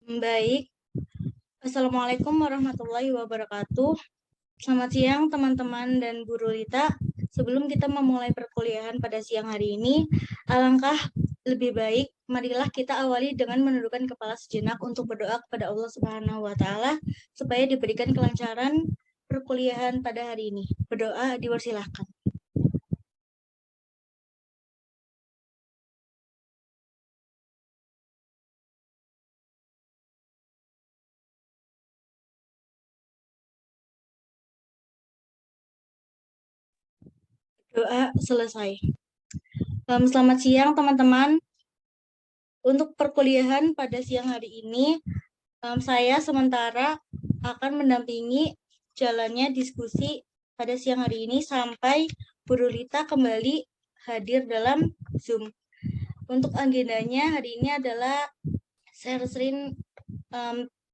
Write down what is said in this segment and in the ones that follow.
Baik, Assalamualaikum warahmatullahi wabarakatuh. Selamat siang teman-teman dan Bu Rulita. Sebelum kita memulai perkuliahan pada siang hari ini, alangkah lebih baik marilah kita awali dengan menundukkan kepala sejenak untuk berdoa kepada Allah Subhanahu wa taala supaya diberikan kelancaran perkuliahan pada hari ini. Berdoa dipersilahkan. Doa selesai. Selamat siang teman-teman. Untuk perkuliahan pada siang hari ini, saya sementara akan mendampingi jalannya diskusi pada siang hari ini sampai Bu Rulita kembali hadir dalam Zoom. Untuk agendanya hari ini adalah sharing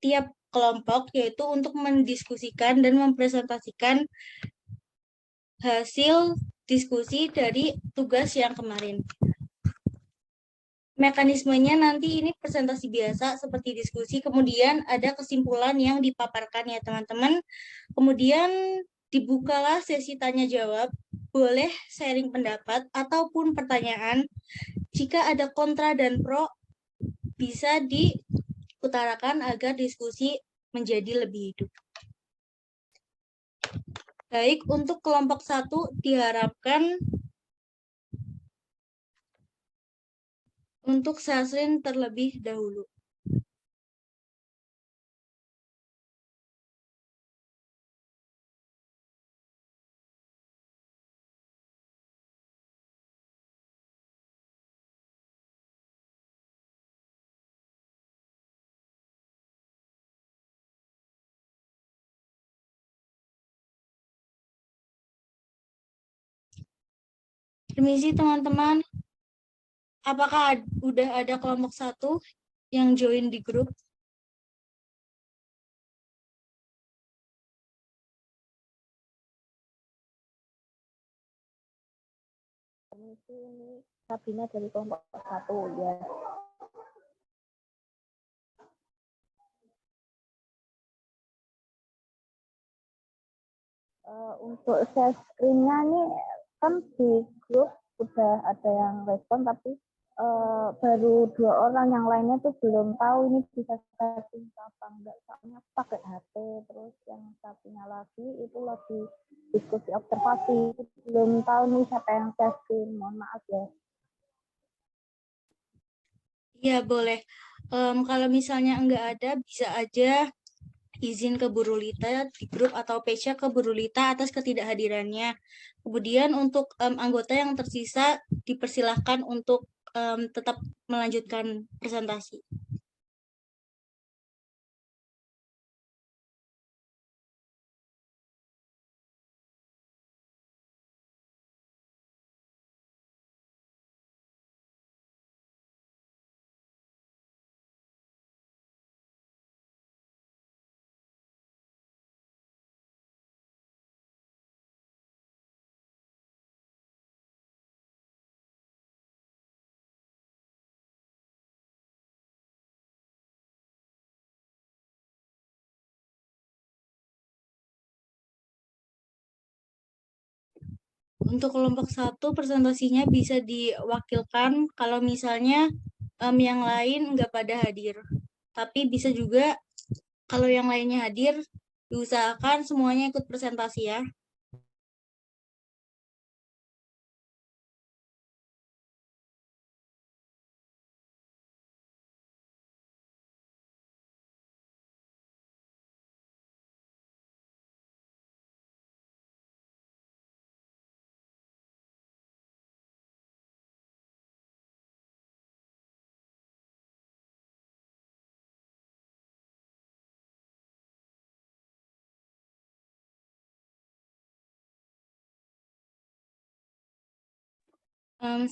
tiap kelompok, yaitu untuk mendiskusikan dan mempresentasikan hasil diskusi dari tugas yang kemarin. Mekanismenya nanti ini presentasi biasa seperti diskusi, kemudian ada kesimpulan yang dipaparkan ya teman-teman. Kemudian dibukalah sesi tanya jawab, boleh sharing pendapat ataupun pertanyaan. Jika ada kontra dan pro, bisa diutarakan agar diskusi menjadi lebih hidup. Baik, untuk kelompok 1 diharapkan untuk sharing terlebih dahulu. Permisi teman-teman, apakah udah ada kelompok 1 yang join di grup? Permisi, ini Sabina dari kelompok 1 ya. Untuk share screen-nya nih kan di grup udah ada yang respon, tapi baru 2 orang, yang lainnya tuh belum tahu ini bisa setting apa enggak, soalnya pakai HP. Terus yang satunya lagi itu lagi diskusi observasi, belum tahu nih siapa yang share screen, mohon maaf ya. Ya boleh. Kalau misalnya enggak ada, bisa aja izin ke Bu Rulita di grup atau page ke Bu Rulita atas ketidakhadirannya. Kemudian untuk anggota yang tersisa dipersilahkan untuk tetap melanjutkan presentasi. Untuk kelompok 1 presentasinya bisa diwakilkan kalau misalnya yang lain nggak pada hadir. Tapi bisa juga kalau yang lainnya hadir, diusahakan semuanya ikut presentasi ya.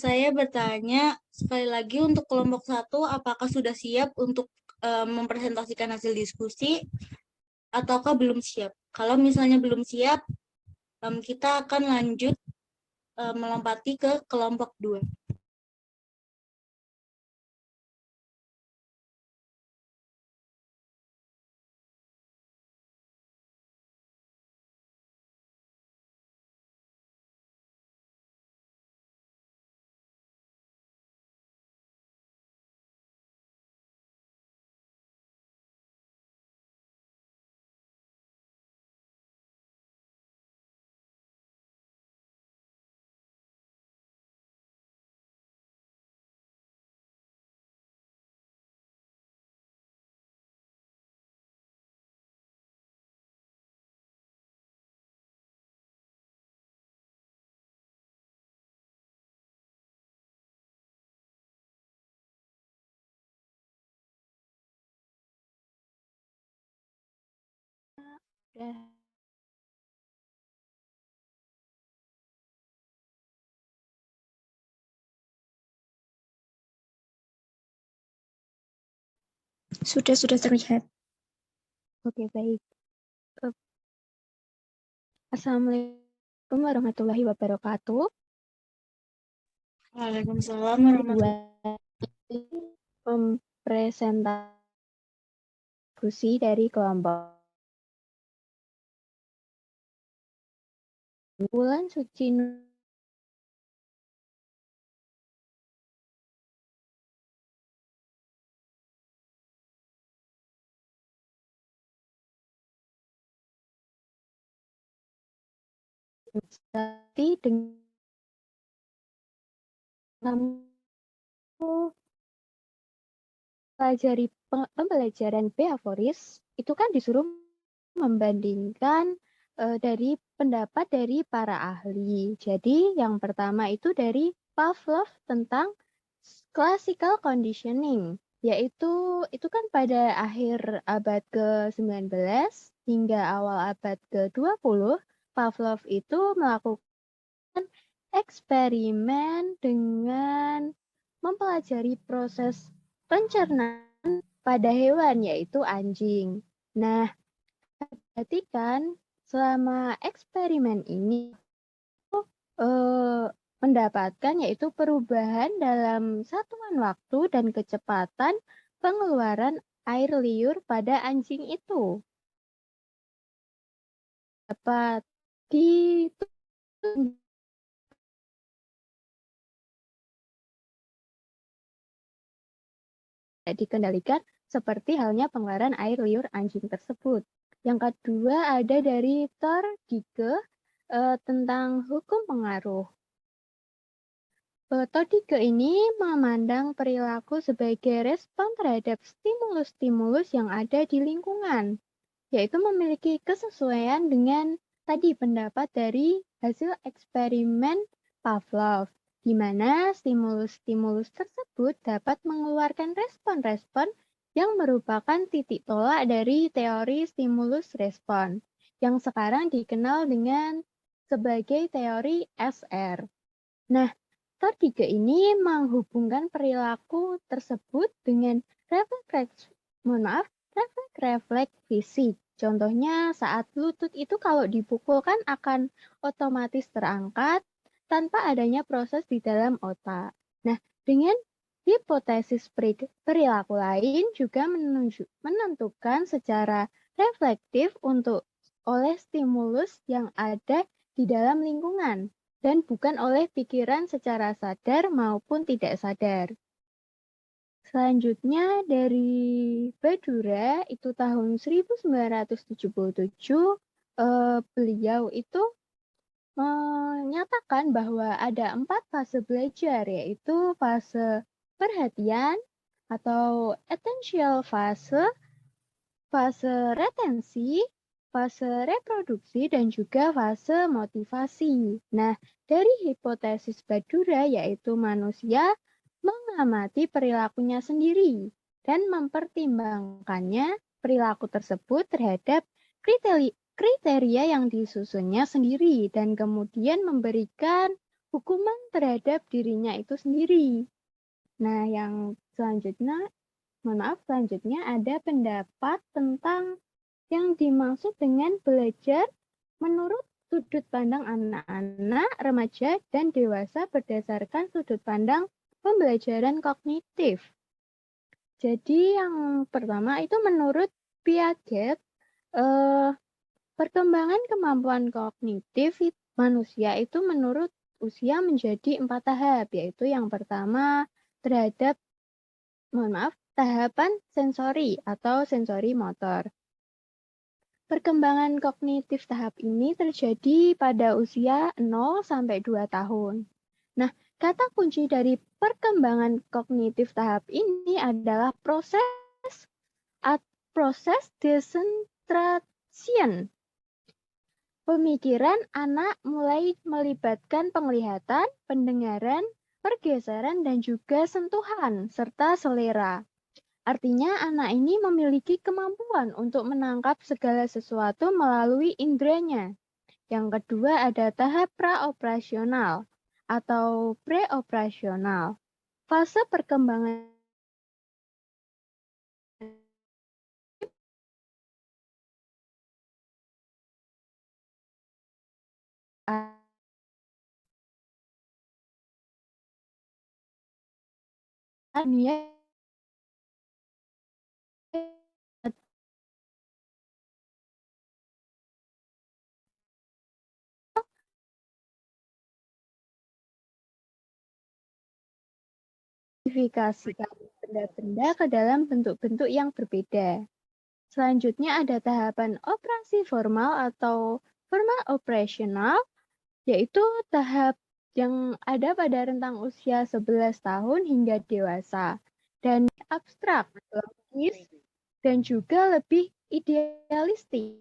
Saya bertanya sekali lagi untuk kelompok 1, apakah sudah siap untuk mempresentasikan hasil diskusi ataukah belum siap? Kalau misalnya belum siap, kita akan lanjut melompati ke kelompok 2. Sudah. Sudah terlihat. Oke, baik. Assalamualaikum warahmatullahi wabarakatuh. Waalaikumsalam Dua warahmatullahi presentasi dari kelompok Bulan Suci Nurjati dengan kamu pelajari pembelajaran Beavoris itu kan disuruh membandingkan dari pendapat dari para ahli. Jadi yang pertama itu dari Pavlov tentang classical conditioning, yaitu itu kan pada akhir abad ke-19 hingga awal abad ke-20, Pavlov itu melakukan eksperimen dengan mempelajari proses pencernaan pada hewan, yaitu anjing. Nah, perhatikan selama eksperimen ini mendapatkan yaitu perubahan dalam satuan waktu dan kecepatan pengeluaran air liur pada anjing itu. Dapat dikendalikan seperti halnya pengeluaran air liur anjing tersebut. Yang kedua ada dari Thor Dike tentang hukum pengaruh. Todike ini memandang perilaku sebagai respon terhadap stimulus-stimulus yang ada di lingkungan, yaitu memiliki kesesuaian dengan tadi pendapat dari hasil eksperimen Pavlov, di mana stimulus-stimulus tersebut dapat mengeluarkan respon-respon yang merupakan titik tolak dari teori stimulus respon, yang sekarang dikenal dengan sebagai teori SR. Nah, Thor ini menghubungkan perilaku tersebut dengan refleks fisik. Contohnya saat lutut itu kalau dipukulkan akan otomatis terangkat tanpa adanya proses di dalam otak. Nah, dengan hipotesis perilaku lain juga menentukan secara reflektif untuk oleh stimulus yang ada di dalam lingkungan dan bukan oleh pikiran secara sadar maupun tidak sadar. Selanjutnya dari Badura itu tahun 1977, beliau itu menyatakan bahwa ada 4 fase belajar, yaitu fase perhatian atau attentional fase, fase retensi, fase reproduksi, dan juga fase motivasi. Nah, dari hipotesis Badura yaitu manusia mengamati perilakunya sendiri dan mempertimbangkannya perilaku tersebut terhadap kriteria yang disusunnya sendiri dan kemudian memberikan hukuman terhadap dirinya itu sendiri. Nah, yang selanjutnya ada pendapat tentang yang dimaksud dengan belajar menurut sudut pandang anak-anak, remaja, dan dewasa berdasarkan sudut pandang pembelajaran kognitif. Jadi yang pertama itu menurut Piaget, perkembangan kemampuan kognitif manusia itu menurut usia menjadi 4 tahap, yaitu yang pertama terhadap tahapan sensori atau sensori motor. Perkembangan kognitif tahap ini terjadi pada usia 0 sampai 2 tahun. Nah, kata kunci dari perkembangan kognitif tahap ini adalah proses decentralization. Pemikiran anak mulai melibatkan penglihatan, pendengaran, pergeseran, dan juga sentuhan, serta selera. Artinya anak ini memiliki kemampuan untuk menangkap segala sesuatu melalui indranya. Yang kedua ada tahap praoperasional atau preoperasional. Fase perkembangan dunia modifikasikan benda-benda ke dalam bentuk-bentuk yang berbeda. Selanjutnya ada tahapan operasi formal atau formal operational, yaitu tahap yang ada pada rentang usia 11 tahun hingga dewasa, dan abstrak, logis, dan juga lebih idealistik.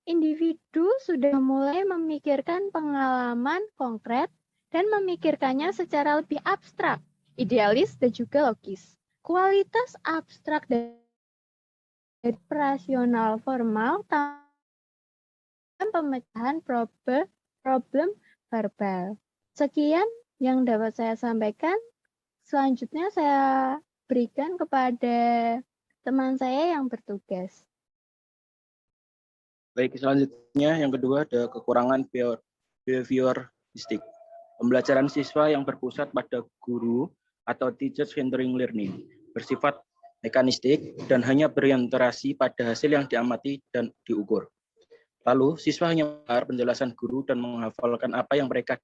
Individu sudah mulai memikirkan pengalaman konkret dan memikirkannya secara lebih abstrak, idealis, dan juga logis. Kualitas abstrak dan operasional formal dalam pemecahan problem verbal. Sekian yang dapat saya sampaikan. Selanjutnya saya berikan kepada teman saya yang bertugas. Baik, selanjutnya yang kedua ada kekurangan behavioristik. Pembelajaran siswa yang berpusat pada guru atau teacher-centered learning, bersifat mekanistik dan hanya berorientasi pada hasil yang diamati dan diukur. Lalu, siswa hanya mendengar penjelasan guru dan menghafalkan apa yang mereka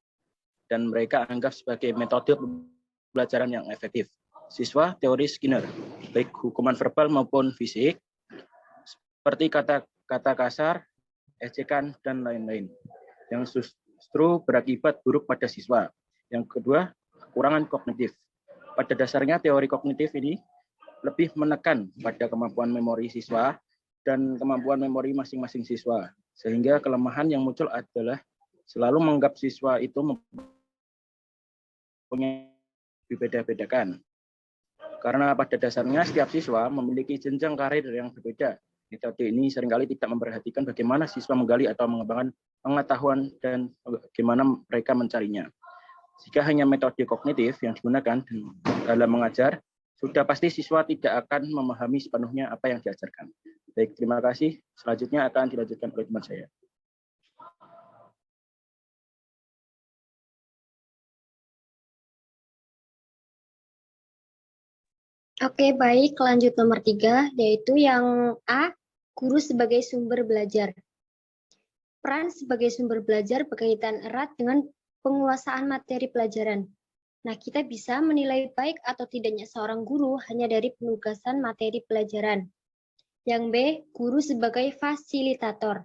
anggap sebagai metode pembelajaran yang efektif. Siswa teori Skinner, baik hukuman verbal maupun fisik, seperti kata kasar, ejekan, dan lain-lain, yang justru berakibat buruk pada siswa. Yang kedua, kekurangan kognitif. Pada dasarnya teori kognitif ini lebih menekan pada kemampuan memori siswa dan kemampuan memori masing-masing siswa, sehingga kelemahan yang muncul adalah selalu menganggap siswa itu mempunyai berbeda-bedakan. Karena pada dasarnya setiap siswa memiliki jenjang karir yang berbeda. Metode ini seringkali tidak memperhatikan bagaimana siswa menggali atau mengembangkan pengetahuan dan bagaimana mereka mencarinya. Jika hanya metode kognitif yang digunakan dalam mengajar, sudah pasti siswa tidak akan memahami sepenuhnya apa yang diajarkan. Baik, terima kasih. Selanjutnya akan dilanjutkan oleh teman saya. Oke, baik. Lanjut nomor 3, yaitu yang A, guru sebagai sumber belajar. Peran sebagai sumber belajar berkaitan erat dengan penguasaan materi pelajaran. Nah, kita bisa menilai baik atau tidaknya seorang guru hanya dari penugasan materi pelajaran. Yang B, guru sebagai fasilitator.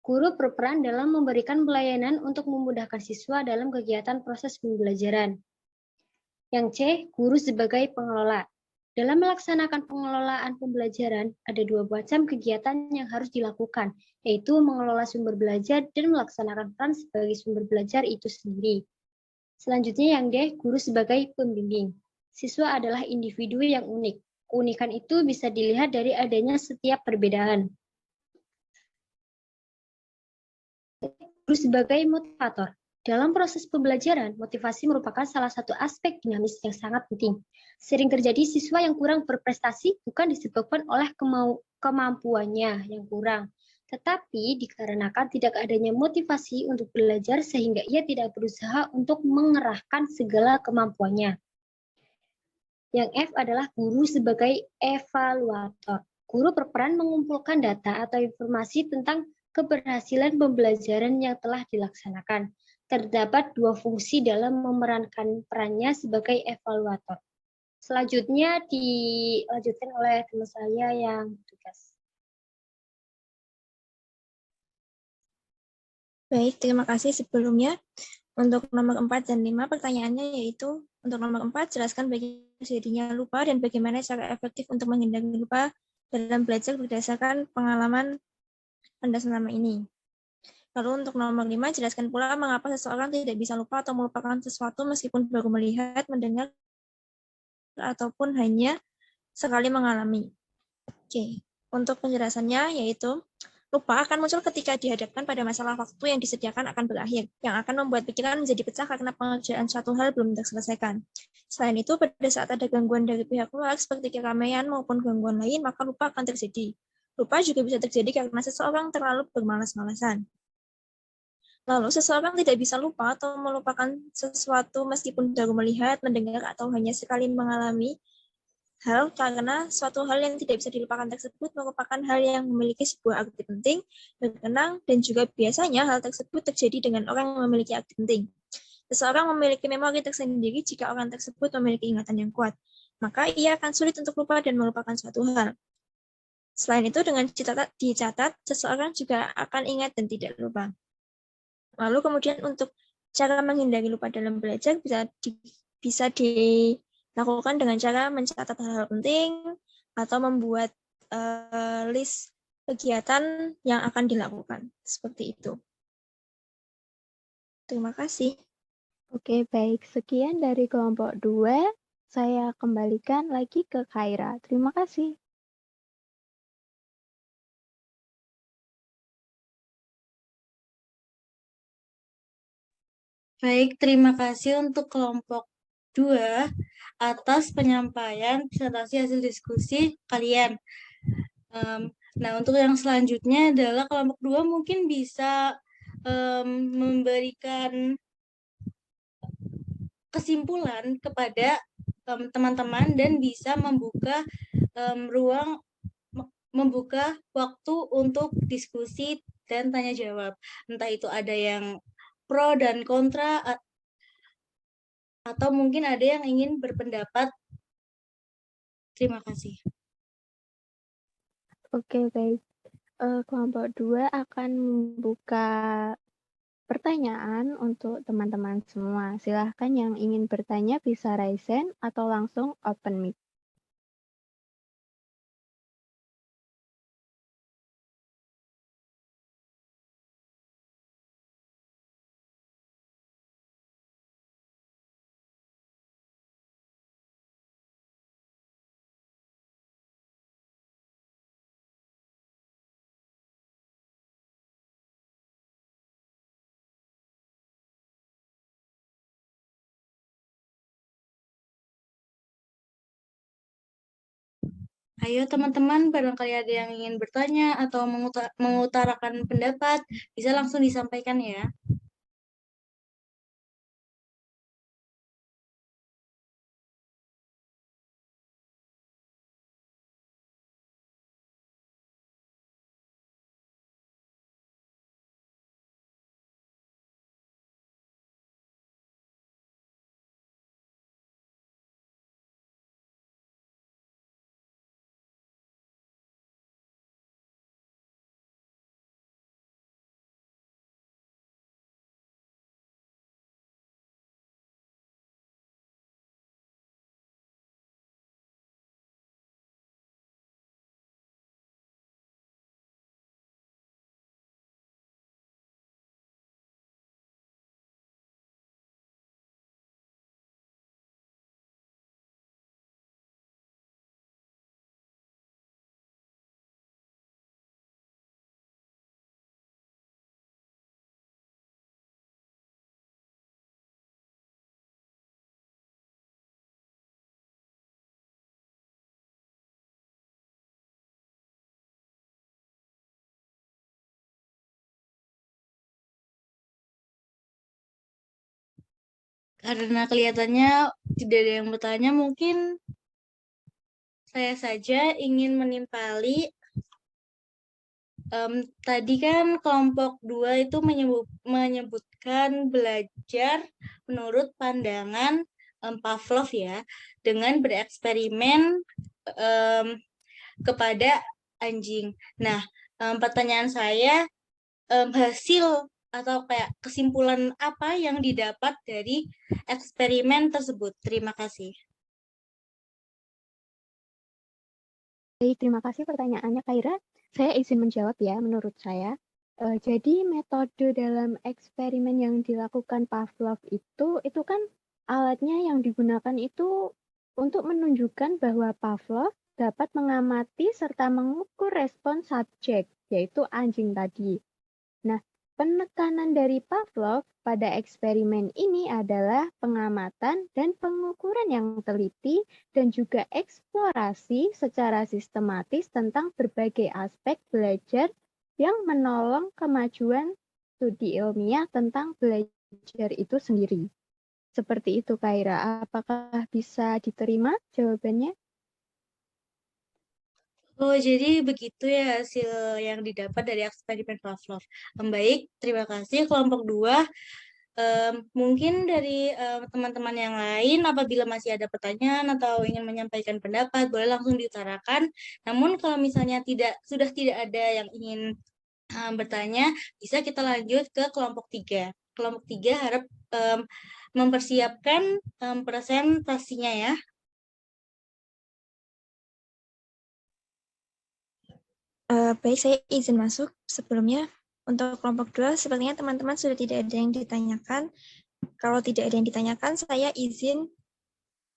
Guru berperan dalam memberikan pelayanan untuk memudahkan siswa dalam kegiatan proses pembelajaran. Yang C, guru sebagai pengelola. Dalam melaksanakan pengelolaan pembelajaran, ada dua macam kegiatan yang harus dilakukan, yaitu mengelola sumber belajar dan melaksanakan peran sebagai sumber belajar itu sendiri. Selanjutnya yang D, guru sebagai pembimbing. Siswa adalah individu yang unik. Keunikan itu bisa dilihat dari adanya setiap perbedaan. Guru sebagai motivator. Dalam proses pembelajaran, motivasi merupakan salah satu aspek dinamis yang sangat penting. Sering terjadi siswa yang kurang berprestasi bukan disebabkan oleh kemampuannya yang kurang, tetapi dikarenakan tidak adanya motivasi untuk belajar sehingga ia tidak berusaha untuk mengerahkan segala kemampuannya. Yang F adalah guru sebagai evaluator. Guru berperan mengumpulkan data atau informasi tentang keberhasilan pembelajaran yang telah dilaksanakan. Terdapat dua fungsi dalam memerankan perannya sebagai evaluator. Selanjutnya dilanjutkan oleh teman saya yang bertugas. Baik, terima kasih sebelumnya. Untuk nomor 4 dan 5 pertanyaannya yaitu, untuk nomor 4, jelaskan bagaimana terjadinya lupa dan bagaimana cara efektif untuk menghindari lupa dalam belajar berdasarkan pengalaman pada selama ini. Lalu untuk nomor 5, jelaskan pula mengapa seseorang tidak bisa lupa atau melupakan sesuatu meskipun baru melihat, mendengar, ataupun hanya sekali mengalami. Oke, untuk penjelasannya yaitu lupa akan muncul ketika dihadapkan pada masalah waktu yang disediakan akan berakhir, yang akan membuat pikiran menjadi pecah karena pengerjaan suatu hal belum terselesaikan. Selain itu, pada saat ada gangguan dari pihak luar seperti keramaian maupun gangguan lain, maka lupa akan terjadi. Lupa juga bisa terjadi karena seseorang terlalu bermalas-malasan. Lalu, seseorang tidak bisa lupa atau melupakan sesuatu meskipun baru melihat, mendengar, atau hanya sekali mengalami hal karena suatu hal yang tidak bisa dilupakan tersebut merupakan hal yang memiliki sebuah arti penting, berkenang, dan juga biasanya hal tersebut terjadi dengan orang yang memiliki arti penting. Seseorang memiliki memori tersendiri jika orang tersebut memiliki ingatan yang kuat, maka ia akan sulit untuk lupa dan melupakan suatu hal. Selain itu, dengan dicatat, seseorang juga akan ingat dan tidak lupa. Lalu kemudian untuk cara menghindari lupa dalam belajar bisa dilakukan dengan cara mencatat hal-hal penting atau membuat list kegiatan yang akan dilakukan. Seperti itu. Terima kasih. Oke, baik. Sekian dari kelompok 2. Saya kembalikan lagi ke Khaira. Terima kasih. Baik, terima kasih untuk kelompok 2 atas penyampaian presentasi hasil diskusi kalian. Nah, untuk yang selanjutnya adalah kelompok 2 mungkin bisa memberikan kesimpulan kepada teman-teman dan bisa membuka membuka waktu untuk diskusi dan tanya jawab. Entah itu ada yang pro dan kontra atau mungkin ada yang ingin berpendapat. Terima kasih. Oke, baik. Kelompok 2 akan membuka pertanyaan untuk teman-teman semua. Silahkan yang ingin bertanya bisa raise hand atau langsung open mic. Ayo teman-teman, barangkali ada yang ingin bertanya atau mengutarakan pendapat, bisa langsung disampaikan ya. Karena kelihatannya tidak ada yang bertanya, mungkin saya saja ingin menimpali. Tadi kan kelompok 2 itu menyebutkan belajar menurut pandangan Pavlov ya, dengan bereksperimen kepada anjing. Nah, pertanyaan saya, hasil atau kayak kesimpulan apa yang didapat dari eksperimen tersebut? Terima kasih. Baik, terima kasih pertanyaannya Khaira. Saya izin menjawab ya, menurut saya. Jadi metode dalam eksperimen yang dilakukan Pavlov itu kan alatnya yang digunakan itu untuk menunjukkan bahwa Pavlov dapat mengamati serta mengukur respon subjek, yaitu anjing tadi. Nah, penekanan dari Pavlov pada eksperimen ini adalah pengamatan dan pengukuran yang teliti dan juga eksplorasi secara sistematis tentang berbagai aspek belajar yang menolong kemajuan studi ilmiah tentang belajar itu sendiri. Seperti itu, Kaira. Apakah bisa diterima jawabannya? Oh, jadi begitu ya hasil yang didapat dari eksperimen Pavlov. Baik, terima kasih kelompok 2. Mungkin dari teman-teman yang lain, apabila masih ada pertanyaan atau ingin menyampaikan pendapat, boleh langsung diutarakan. Namun kalau misalnya sudah tidak ada yang ingin bertanya, bisa kita lanjut ke kelompok 3. Kelompok 3 harap mempersiapkan presentasinya ya. Baik, saya izin masuk. Sebelumnya, untuk kelompok 2, sepertinya teman-teman sudah tidak ada yang ditanyakan. Kalau tidak ada yang ditanyakan, saya izin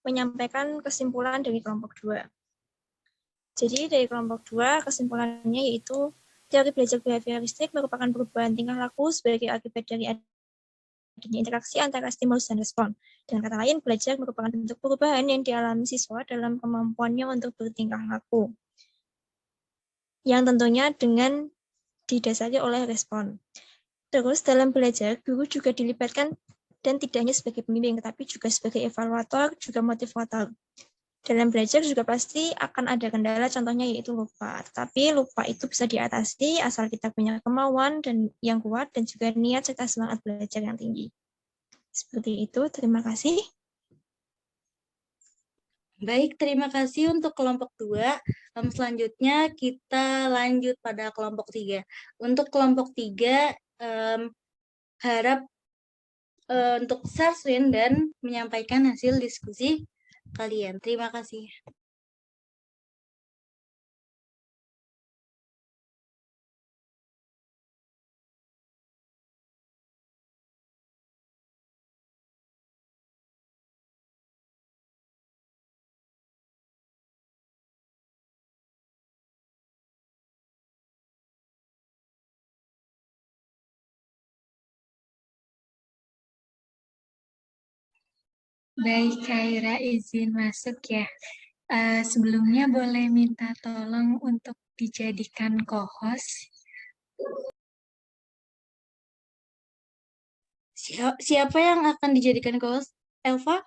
menyampaikan kesimpulan dari kelompok 2. Jadi dari kelompok 2, kesimpulannya yaitu teori belajar behavioristik merupakan perubahan tingkah laku sebagai akibat dari adanya interaksi antara stimulus dan respon. Dengan kata lain, belajar merupakan bentuk perubahan yang dialami siswa dalam kemampuannya untuk bertingkah laku, yang tentunya dengan didasari oleh respon. Terus dalam belajar, guru juga dilibatkan dan tidak hanya sebagai pembimbing, tetapi juga sebagai evaluator, juga motivator. Dalam belajar juga pasti akan ada kendala, contohnya yaitu lupa. Tetapi lupa itu bisa diatasi asal kita punya kemauan dan yang kuat dan juga niat serta semangat belajar yang tinggi. Seperti itu, terima kasih. Baik, terima kasih untuk kelompok 2. Selanjutnya kita lanjut pada kelompok 3. Untuk kelompok 3, harap untuk Sarswin dan menyampaikan hasil diskusi kalian. Terima kasih. Baik, Kaira izin masuk ya. Sebelumnya boleh minta tolong untuk dijadikan co-host. Siapa yang akan dijadikan host? Elva?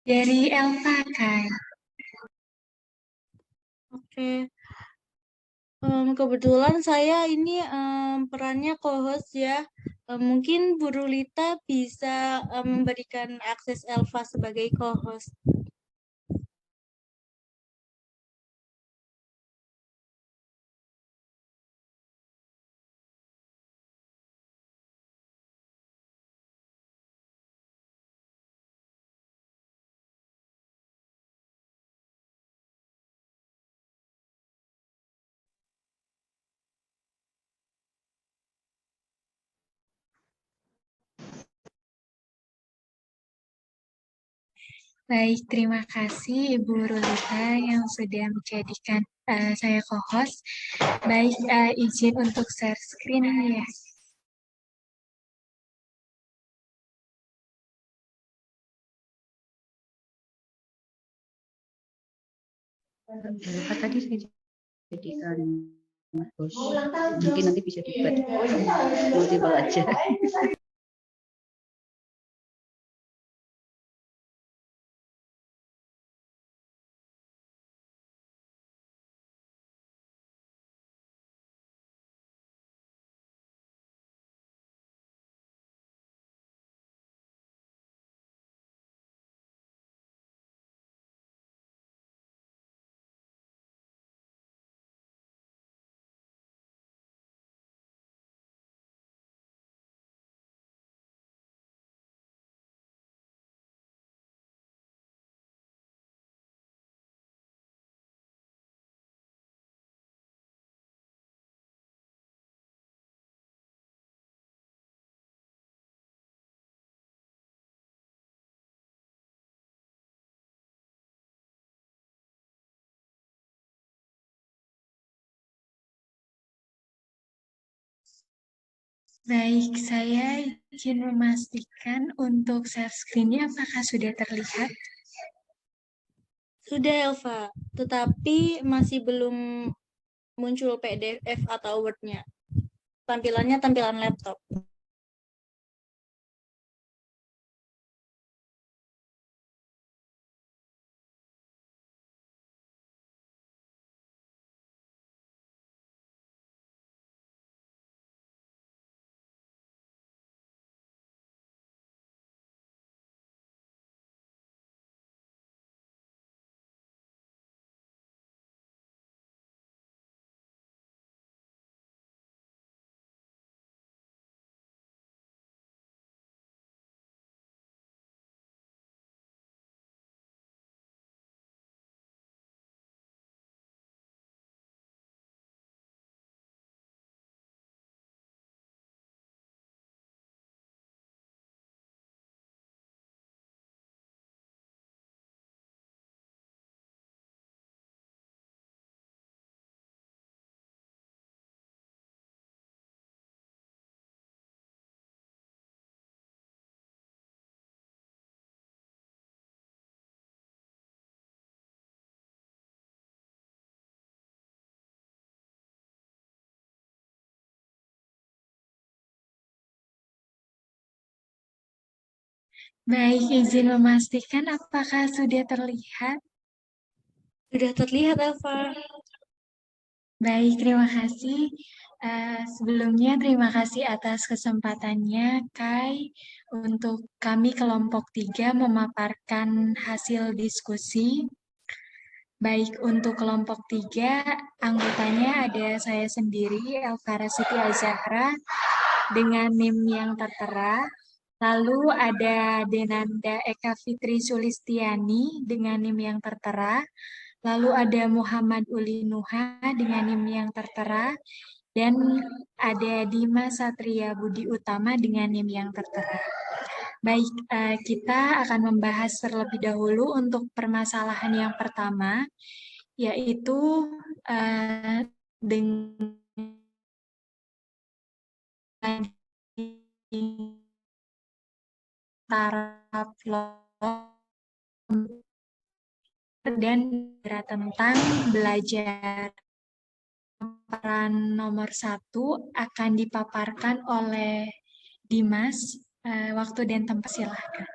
Dari Elva, Kak. Oke. Kebetulan saya ini perannya co-host ya. Mungkin Bu Rulita bisa memberikan akses Elva sebagai co-host. Baik, terima kasih Ibu Rulita yang sudah menjadikan saya co-host. Baik, izin untuk share screen ya. Elva tadi saya jadikan host, mungkin nanti bisa dibuat multiple aja. Baik, saya izin memastikan untuk share screen-nya apakah sudah terlihat? Sudah Elva, tetapi masih belum muncul PDF atau Word-nya. Tampilannya tampilan laptop. Baik, izin memastikan apakah sudah terlihat? Sudah terlihat Elva. Baik, terima kasih. Sebelumnya terima kasih atas kesempatannya, Kai, untuk kami kelompok 3 memaparkan hasil diskusi. Baik, untuk kelompok 3, anggotanya ada saya sendiri, Elvara Siti Azahra, dengan NIM yang tertera. Lalu ada Denanda Eka Fitri Sulistiani dengan NIM yang tertera. Lalu ada Muhammad Uli Nuha dengan NIM yang tertera. Dan ada Dimas Satria Budi Utama dengan NIM yang tertera. Baik, kita akan membahas terlebih dahulu untuk permasalahan yang pertama, yaitu dengan taraf dan tentang belajar. Peran nomor 1 akan dipaparkan oleh Dimas. Waktu dan tempat silahkan.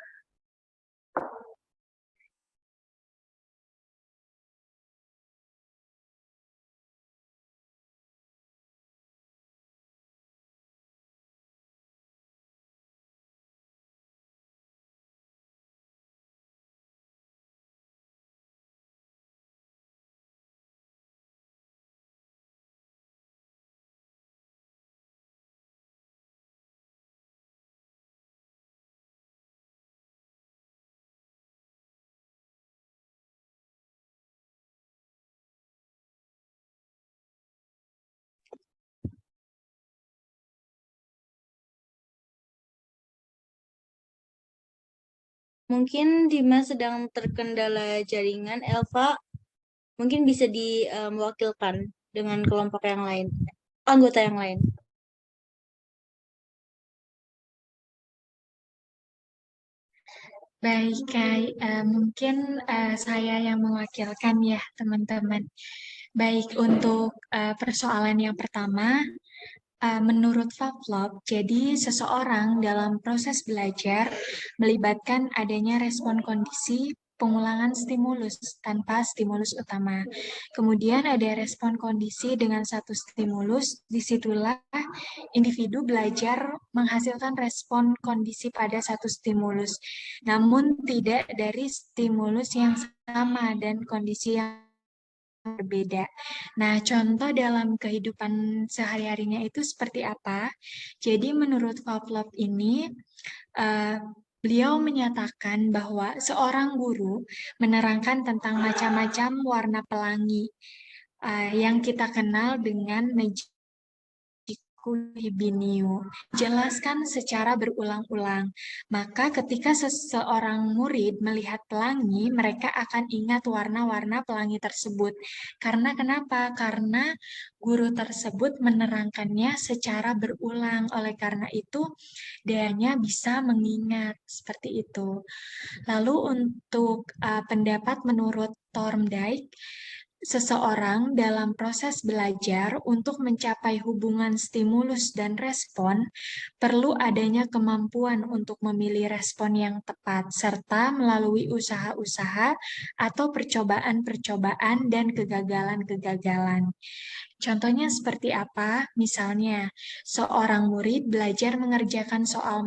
Mungkin Dimas sedang terkendala jaringan. Elva mungkin bisa diwakilkan dengan kelompok yang lain, anggota yang lain. Baik, Kai. Mungkin saya yang mewakilkan ya, teman-teman. Baik, untuk persoalan yang pertama, menurut Pavlov, jadi seseorang dalam proses belajar melibatkan adanya respon kondisi pengulangan stimulus tanpa stimulus utama. Kemudian ada respon kondisi dengan satu stimulus, disitulah individu belajar menghasilkan respon kondisi pada satu stimulus, namun tidak dari stimulus yang sama dan kondisi yang berbeda. Nah, contoh dalam kehidupan sehari-harinya itu seperti apa? Jadi menurut Pavlov ini, beliau menyatakan bahwa seorang guru menerangkan tentang macam-macam warna pelangi yang kita kenal dengan magic kuhibiniu. Jelaskan secara berulang-ulang. Maka ketika seseorang murid melihat pelangi, mereka akan ingat warna-warna pelangi tersebut. Karena kenapa? Karena guru tersebut menerangkannya secara berulang. Oleh karena itu, dianya bisa mengingat seperti itu. Lalu untuk pendapat menurut Thorndike, seseorang dalam proses belajar untuk mencapai hubungan stimulus dan respon perlu adanya kemampuan untuk memilih respon yang tepat serta melalui usaha-usaha atau percobaan-percobaan dan kegagalan-kegagalan. Contohnya seperti apa? Misalnya, seorang murid belajar mengerjakan soal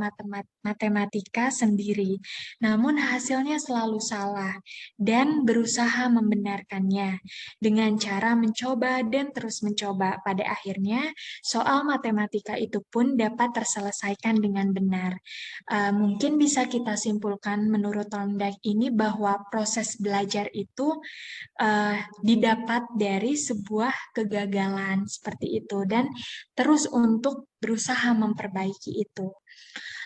matematika sendiri, namun hasilnya selalu salah dan berusaha membenarkannya dengan cara mencoba dan terus mencoba. Pada akhirnya, soal matematika itu pun dapat terselesaikan dengan benar. Mungkin bisa kita simpulkan menurut Thorndike ini bahwa proses belajar itu didapat dari sebuah kegagalan seperti itu dan terus untuk berusaha memperbaiki itu.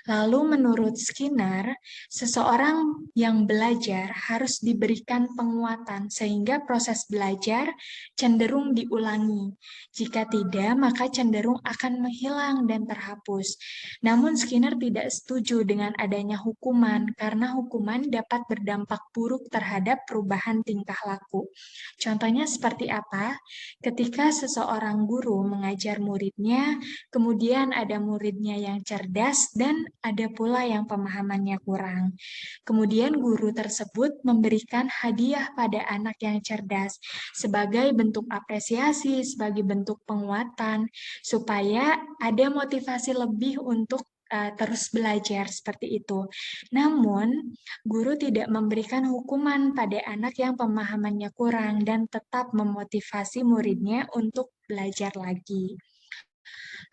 Lalu menurut Skinner, seseorang yang belajar harus diberikan penguatan sehingga proses belajar cenderung diulangi. Jika tidak, maka cenderung akan menghilang dan terhapus. Namun Skinner tidak setuju dengan adanya hukuman karena hukuman dapat berdampak buruk terhadap perubahan tingkah laku. Contohnya seperti apa? Ketika seseorang guru mengajar muridnya, kemudian ada muridnya yang cerdas dan ada pula yang pemahamannya kurang. Kemudian guru tersebut memberikan hadiah pada anak yang cerdas sebagai bentuk apresiasi, sebagai bentuk penguatan, supaya ada motivasi lebih untuk terus belajar seperti itu. Namun, guru tidak memberikan hukuman pada anak yang pemahamannya kurang dan tetap memotivasi muridnya untuk belajar lagi.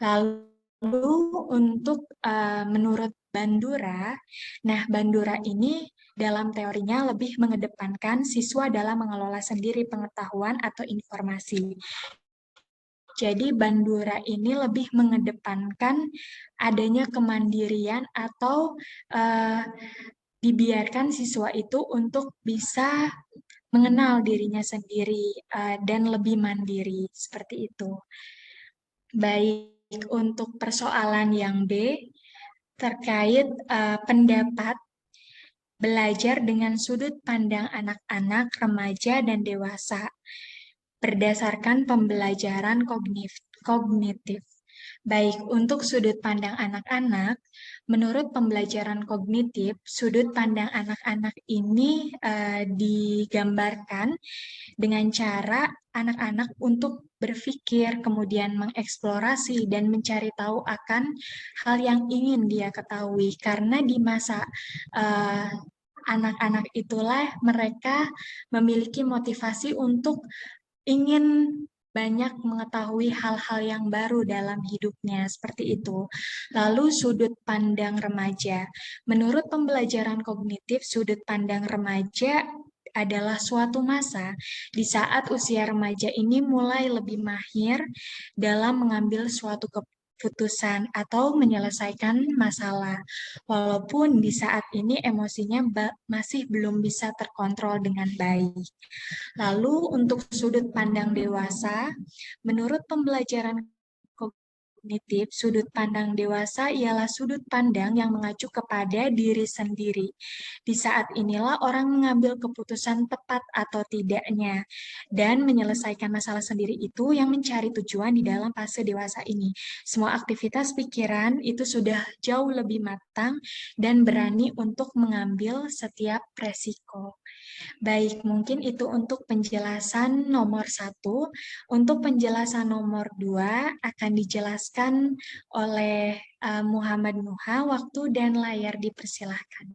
Lalu untuk menurut Bandura, nah Bandura ini dalam teorinya lebih mengedepankan siswa dalam mengelola sendiri pengetahuan atau informasi. Jadi Bandura ini lebih mengedepankan adanya kemandirian atau dibiarkan siswa itu untuk bisa mengenal dirinya sendiri dan lebih mandiri seperti itu. Baik, untuk persoalan yang B terkait pendapat belajar dengan sudut pandang anak-anak, remaja, dan dewasa berdasarkan pembelajaran kognitif. Baik, untuk sudut pandang anak-anak, menurut pembelajaran kognitif, sudut pandang anak-anak ini digambarkan dengan cara anak-anak untuk berpikir, kemudian mengeksplorasi dan mencari tahu akan hal yang ingin dia ketahui. Karena di masa anak-anak itulah mereka memiliki motivasi untuk ingin banyak mengetahui hal-hal yang baru dalam hidupnya, seperti itu. Lalu sudut pandang remaja. Menurut pembelajaran kognitif, sudut pandang remaja adalah suatu masa di saat usia remaja ini mulai lebih mahir dalam mengambil suatu keputusan atau menyelesaikan masalah. Walaupun di saat ini emosinya masih belum bisa terkontrol dengan baik. Lalu untuk sudut pandang dewasa, menurut pembelajaran kognitif, sudut pandang dewasa ialah sudut pandang yang mengacu kepada diri sendiri. Di saat inilah orang mengambil keputusan tepat atau tidaknya dan menyelesaikan masalah sendiri itu yang mencari tujuan di dalam fase dewasa ini. Semua aktivitas pikiran itu sudah jauh lebih matang dan berani untuk mengambil setiap resiko. Baik, mungkin itu untuk penjelasan nomor 1. Untuk penjelasan nomor 2 akan dijelaskan oleh Muhammad Nuha. Waktu dan layar dipersilahkan.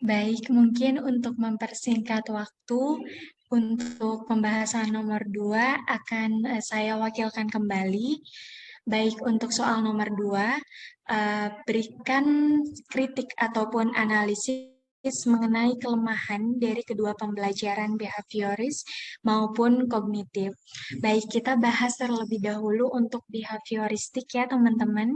Baik, mungkin untuk mempersingkat waktu, untuk pembahasan nomor 2 akan saya wakilkan kembali. Baik, untuk soal nomor 2, berikan kritik ataupun analisis mengenai kelemahan dari kedua pembelajaran behavioris maupun kognitif. Baik, kita bahas terlebih dahulu untuk behavioristik ya teman-teman.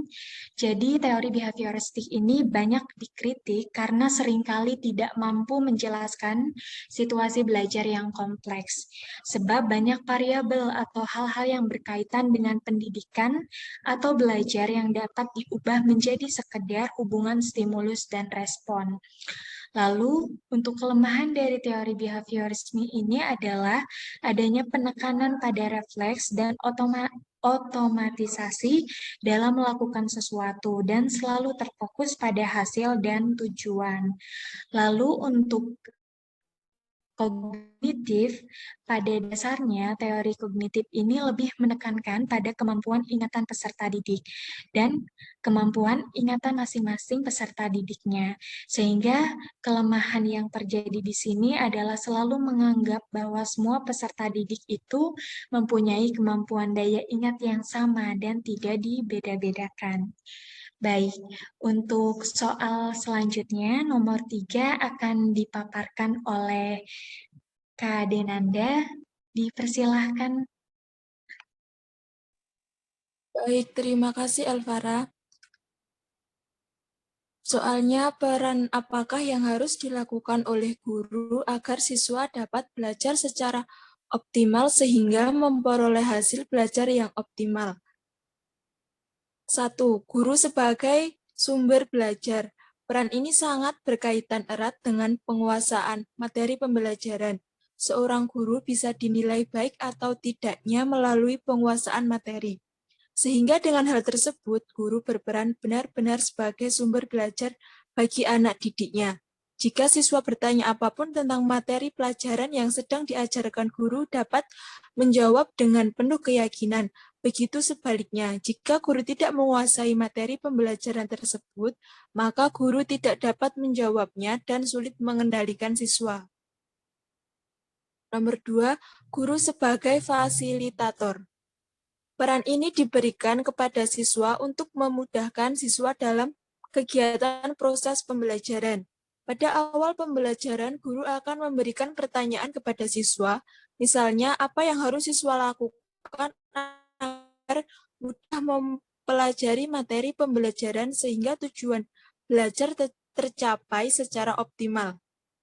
Jadi teori behavioristik ini banyak dikritik karena seringkali tidak mampu menjelaskan situasi belajar yang kompleks. Sebab banyak variabel atau hal-hal yang berkaitan dengan pendidikan atau belajar yang dapat diubah menjadi sekedar hubungan stimulus dan respon. Lalu, untuk kelemahan dari teori behaviorisme ini adalah adanya penekanan pada refleks dan otomatisasi dalam melakukan sesuatu dan selalu terfokus pada hasil dan tujuan. Lalu untuk kognitif, pada dasarnya teori kognitif ini lebih menekankan pada kemampuan ingatan peserta didik dan kemampuan ingatan masing-masing peserta didiknya. Sehingga kelemahan yang terjadi di sini adalah selalu menganggap bahwa semua peserta didik itu mempunyai kemampuan daya ingat yang sama dan tidak dibeda-bedakan. Baik, untuk soal selanjutnya, nomor 3 akan dipaparkan oleh Kak Denanda. Dipersilahkan. Baik, terima kasih Alvara. Soalnya peran apakah yang harus dilakukan oleh guru agar siswa dapat belajar secara optimal sehingga memperoleh hasil belajar yang optimal. 1. Guru sebagai sumber belajar. Peran ini sangat berkaitan erat dengan penguasaan materi pembelajaran. Seorang guru bisa dinilai baik atau tidaknya melalui penguasaan materi. Sehingga dengan hal tersebut, guru berperan benar-benar sebagai sumber belajar bagi anak didiknya. Jika siswa bertanya apapun tentang materi pelajaran yang sedang diajarkan guru dapat menjawab dengan penuh keyakinan. Begitu sebaliknya, jika guru tidak menguasai materi pembelajaran tersebut, maka guru tidak dapat menjawabnya dan sulit mengendalikan siswa. Nomor 2, guru sebagai fasilitator. Peran ini diberikan kepada siswa untuk memudahkan siswa dalam kegiatan proses pembelajaran. Pada awal pembelajaran, guru akan memberikan pertanyaan kepada siswa, misalnya apa yang harus siswa lakukan agar mudah mempelajari materi pembelajaran sehingga tujuan belajar tercapai secara optimal.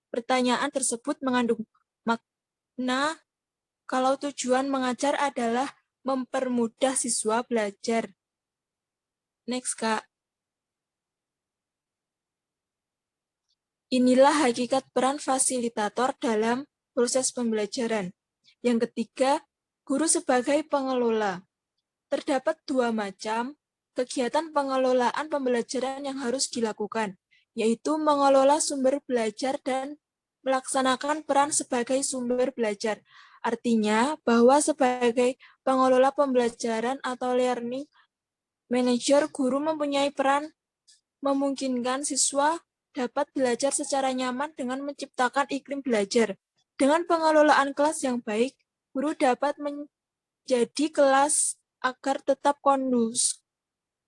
Pertanyaan tersebut mengandung makna kalau tujuan mengajar adalah mempermudah siswa belajar. Next, Kak. Inilah hakikat peran fasilitator dalam proses pembelajaran. Yang ketiga, guru sebagai pengelola. Terdapat 2 macam kegiatan pengelolaan pembelajaran yang harus dilakukan, yaitu mengelola sumber belajar dan melaksanakan peran sebagai sumber belajar. Artinya bahwa sebagai pengelola pembelajaran atau learning manager, guru mempunyai peran memungkinkan siswa dapat belajar secara nyaman dengan menciptakan iklim belajar. Dengan pengelolaan kelas yang baik, guru dapat menjadi kelas agar tetap kondusif.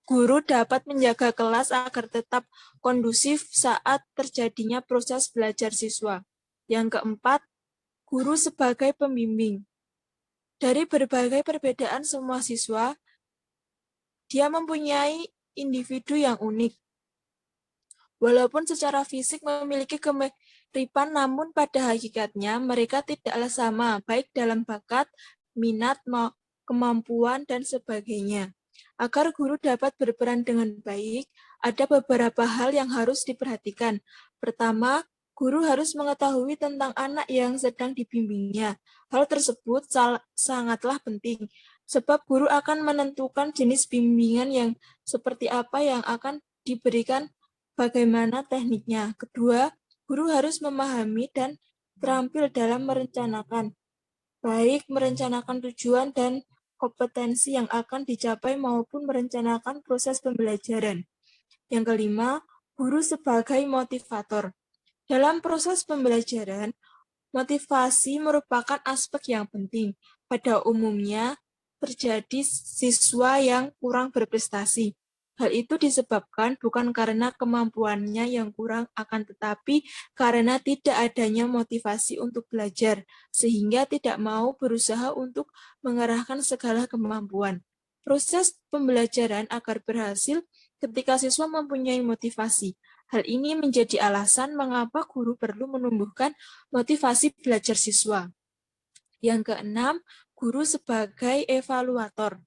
Guru dapat menjaga kelas agar tetap kondusif saat terjadinya proses belajar siswa. Yang keempat, guru sebagai pembimbing. Dari berbagai perbedaan semua siswa, dia mempunyai individu yang unik. Walaupun secara fisik memiliki kemiripan, namun pada hakikatnya mereka tidaklah sama, baik dalam bakat, minat, kemampuan, dan sebagainya. Agar guru dapat berperan dengan baik, ada beberapa hal yang harus diperhatikan. Pertama, guru harus mengetahui tentang anak yang sedang dibimbingnya. Hal tersebut sangatlah penting, sebab guru akan menentukan jenis bimbingan yang seperti apa yang akan diberikan, bagaimana tekniknya. Kedua, guru harus memahami dan terampil dalam merencanakan, baik merencanakan tujuan dan kompetensi yang akan dicapai maupun merencanakan proses pembelajaran. Yang kelima, guru sebagai motivator. Dalam proses pembelajaran, motivasi merupakan aspek yang penting. Pada umumnya, terjadi siswa yang kurang berprestasi. Hal itu disebabkan bukan karena kemampuannya yang kurang, akan tetapi karena tidak adanya motivasi untuk belajar, sehingga tidak mau berusaha untuk mengerahkan segala kemampuan. Proses pembelajaran agar berhasil ketika siswa mempunyai motivasi. Hal ini menjadi alasan mengapa guru perlu menumbuhkan motivasi belajar siswa. Yang keenam, guru sebagai evaluator.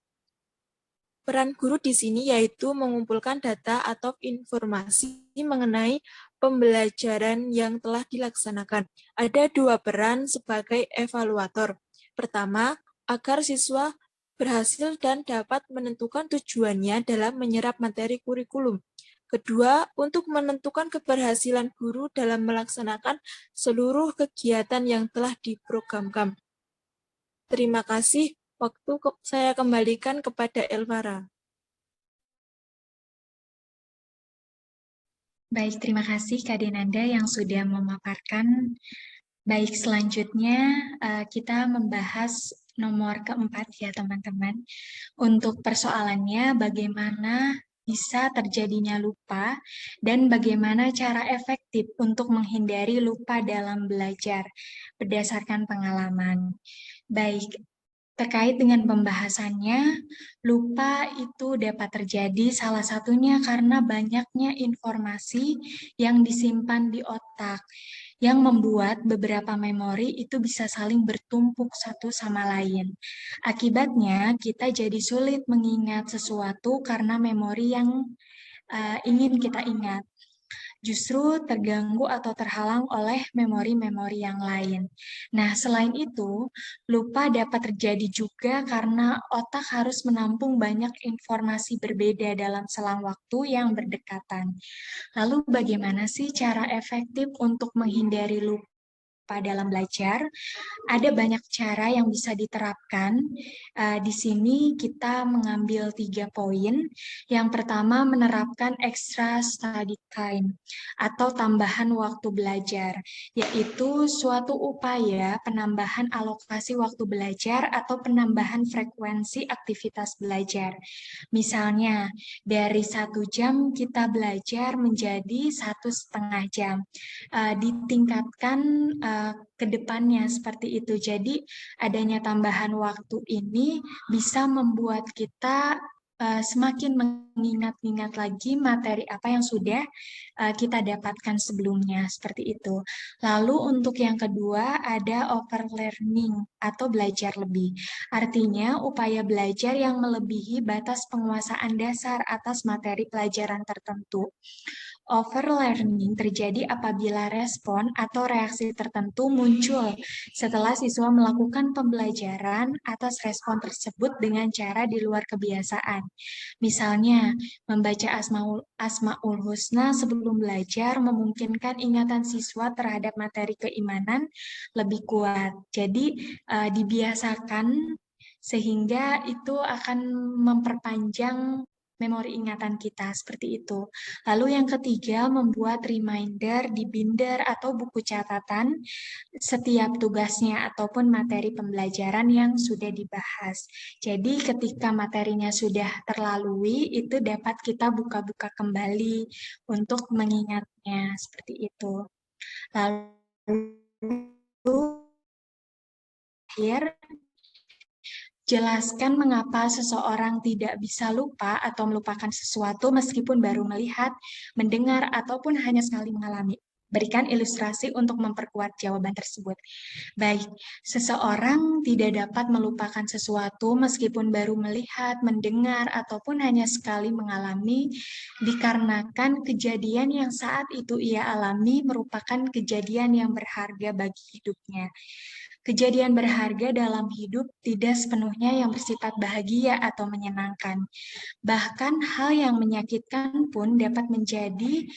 Peran guru di sini yaitu mengumpulkan data atau informasi mengenai pembelajaran yang telah dilaksanakan. Ada dua peran sebagai evaluator. Pertama, agar siswa berhasil dan dapat menentukan tujuannya dalam menyerap materi kurikulum. Kedua, untuk menentukan keberhasilan guru dalam melaksanakan seluruh kegiatan yang telah diprogramkan. Terima kasih. Waktu saya kembalikan kepada Elvara. Baik, terima kasih Kak Denanda yang sudah memaparkan. Baik, selanjutnya kita membahas nomor keempat ya teman-teman. Untuk persoalannya bagaimana bisa terjadinya lupa dan bagaimana cara efektif untuk menghindari lupa dalam belajar berdasarkan pengalaman. Baik, terkait dengan pembahasannya, lupa itu dapat terjadi salah satunya karena banyaknya informasi yang disimpan di otak, yang membuat beberapa memori itu bisa saling bertumpuk satu sama lain. Akibatnya, kita jadi sulit mengingat sesuatu karena memori yang ingin kita ingat justru terganggu atau terhalang oleh memori-memori yang lain. Nah, selain itu, lupa dapat terjadi juga karena otak harus menampung banyak informasi berbeda dalam selang waktu yang berdekatan. Lalu bagaimana sih cara efektif untuk menghindari lupa dalam belajar? Ada banyak cara yang bisa diterapkan. Di sini kita mengambil 3 poin. Yang pertama, menerapkan extra study time atau tambahan waktu belajar, yaitu suatu upaya penambahan alokasi waktu belajar atau penambahan frekuensi aktivitas belajar. Misalnya, dari 1 jam kita belajar menjadi 1,5 jam. Ditingkatkan ke depannya seperti itu. Jadi adanya tambahan waktu ini bisa membuat kita semakin mengingat-ingat lagi materi apa yang sudah kita dapatkan sebelumnya, seperti itu. Lalu untuk yang kedua ada overlearning atau belajar lebih. Artinya upaya belajar yang melebihi batas penguasaan dasar atas materi pelajaran tertentu. Overlearning terjadi apabila respon atau reaksi tertentu muncul setelah siswa melakukan pembelajaran atas respon tersebut dengan cara di luar kebiasaan. Misalnya, membaca Asmaul Husna sebelum belajar memungkinkan ingatan siswa terhadap materi keimanan lebih kuat. Jadi, dibiasakan sehingga itu akan memperpanjang memori ingatan kita, seperti itu. Lalu yang ketiga, membuat reminder di binder atau buku catatan setiap tugasnya ataupun materi pembelajaran yang sudah dibahas. Jadi ketika materinya sudah terlalui, itu dapat kita buka-buka kembali untuk mengingatnya, seperti itu. Lalu akhir, jelaskan mengapa seseorang tidak bisa lupa atau melupakan sesuatu meskipun baru melihat, mendengar, ataupun hanya sekali mengalami. Berikan ilustrasi untuk memperkuat jawaban tersebut. Baik, seseorang tidak dapat melupakan sesuatu meskipun baru melihat, mendengar, ataupun hanya sekali mengalami, dikarenakan kejadian yang saat itu ia alami merupakan kejadian yang berharga bagi hidupnya. Kejadian berharga dalam hidup tidak sepenuhnya yang bersifat bahagia atau menyenangkan. Bahkan hal yang menyakitkan pun dapat menjadi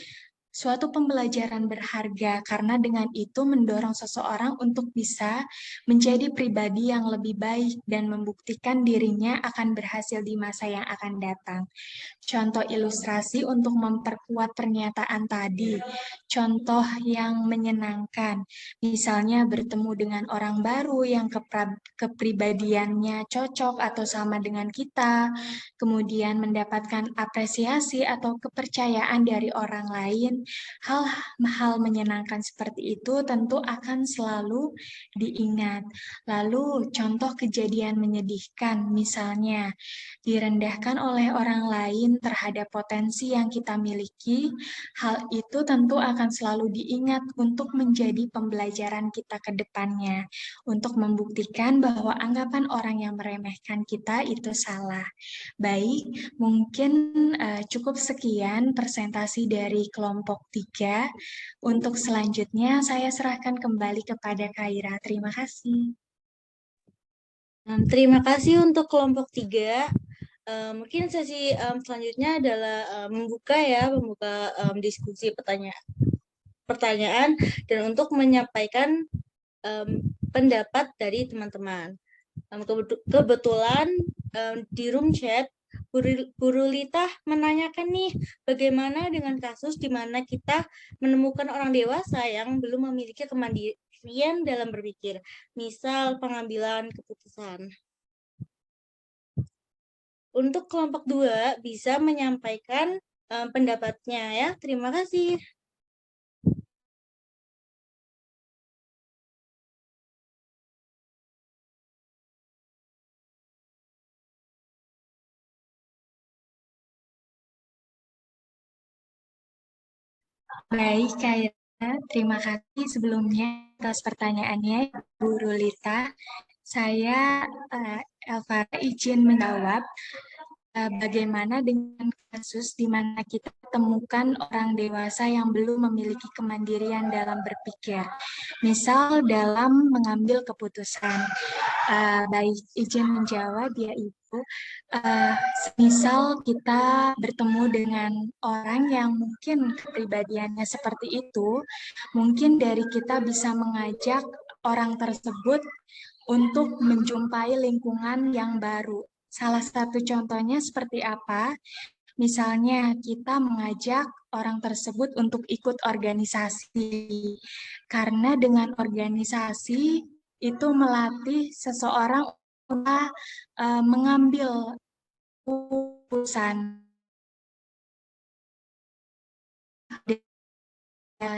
suatu pembelajaran berharga karena dengan itu mendorong seseorang untuk bisa menjadi pribadi yang lebih baik dan membuktikan dirinya akan berhasil di masa yang akan datang. Contoh ilustrasi untuk memperkuat pernyataan tadi. Contoh yang menyenangkan, misalnya bertemu dengan orang baru yang kepribadiannya cocok atau sama dengan kita, kemudian mendapatkan apresiasi atau kepercayaan dari orang lain. Hal-hal menyenangkan seperti itu tentu akan selalu diingat. Lalu, contoh kejadian menyedihkan, misalnya direndahkan oleh orang lain terhadap potensi yang kita miliki, hal itu tentu akan selalu diingat untuk menjadi pembelajaran kita ke depannya, untuk membuktikan bahwa anggapan orang yang meremehkan kita itu salah. Baik, mungkin cukup sekian presentasi dari kelompok 3. Untuk selanjutnya, saya serahkan kembali kepada Kaira. Terima kasih. Terima kasih untuk kelompok 3. Mungkin sesi selanjutnya adalah membuka diskusi pertanyaan dan untuk menyampaikan pendapat dari teman-teman. Kebetulan di room chat Guru Lita menanyakan nih, bagaimana dengan kasus di mana kita menemukan orang dewasa yang belum memiliki kemandirian dalam berpikir, misal pengambilan keputusan. Untuk kelompok 2 bisa menyampaikan pendapatnya ya. Terima kasih. Baik, Kaira. Terima kasih sebelumnya atas pertanyaannya, Bu Rulita. Saya, Elvara, izin menjawab bagaimana dengan kasus di mana kita temukan orang dewasa yang belum memiliki kemandirian dalam berpikir, misal dalam mengambil keputusan. Baik, izin menjawab ya Ibu. Misal kita bertemu dengan orang yang mungkin kepribadiannya seperti itu, mungkin dari kita bisa mengajak orang tersebut untuk menjumpai lingkungan yang baru. Salah satu contohnya seperti apa? Misalnya kita mengajak orang tersebut untuk ikut organisasi. Karena dengan organisasi itu melatih seseorang untuk mengambil keputusan,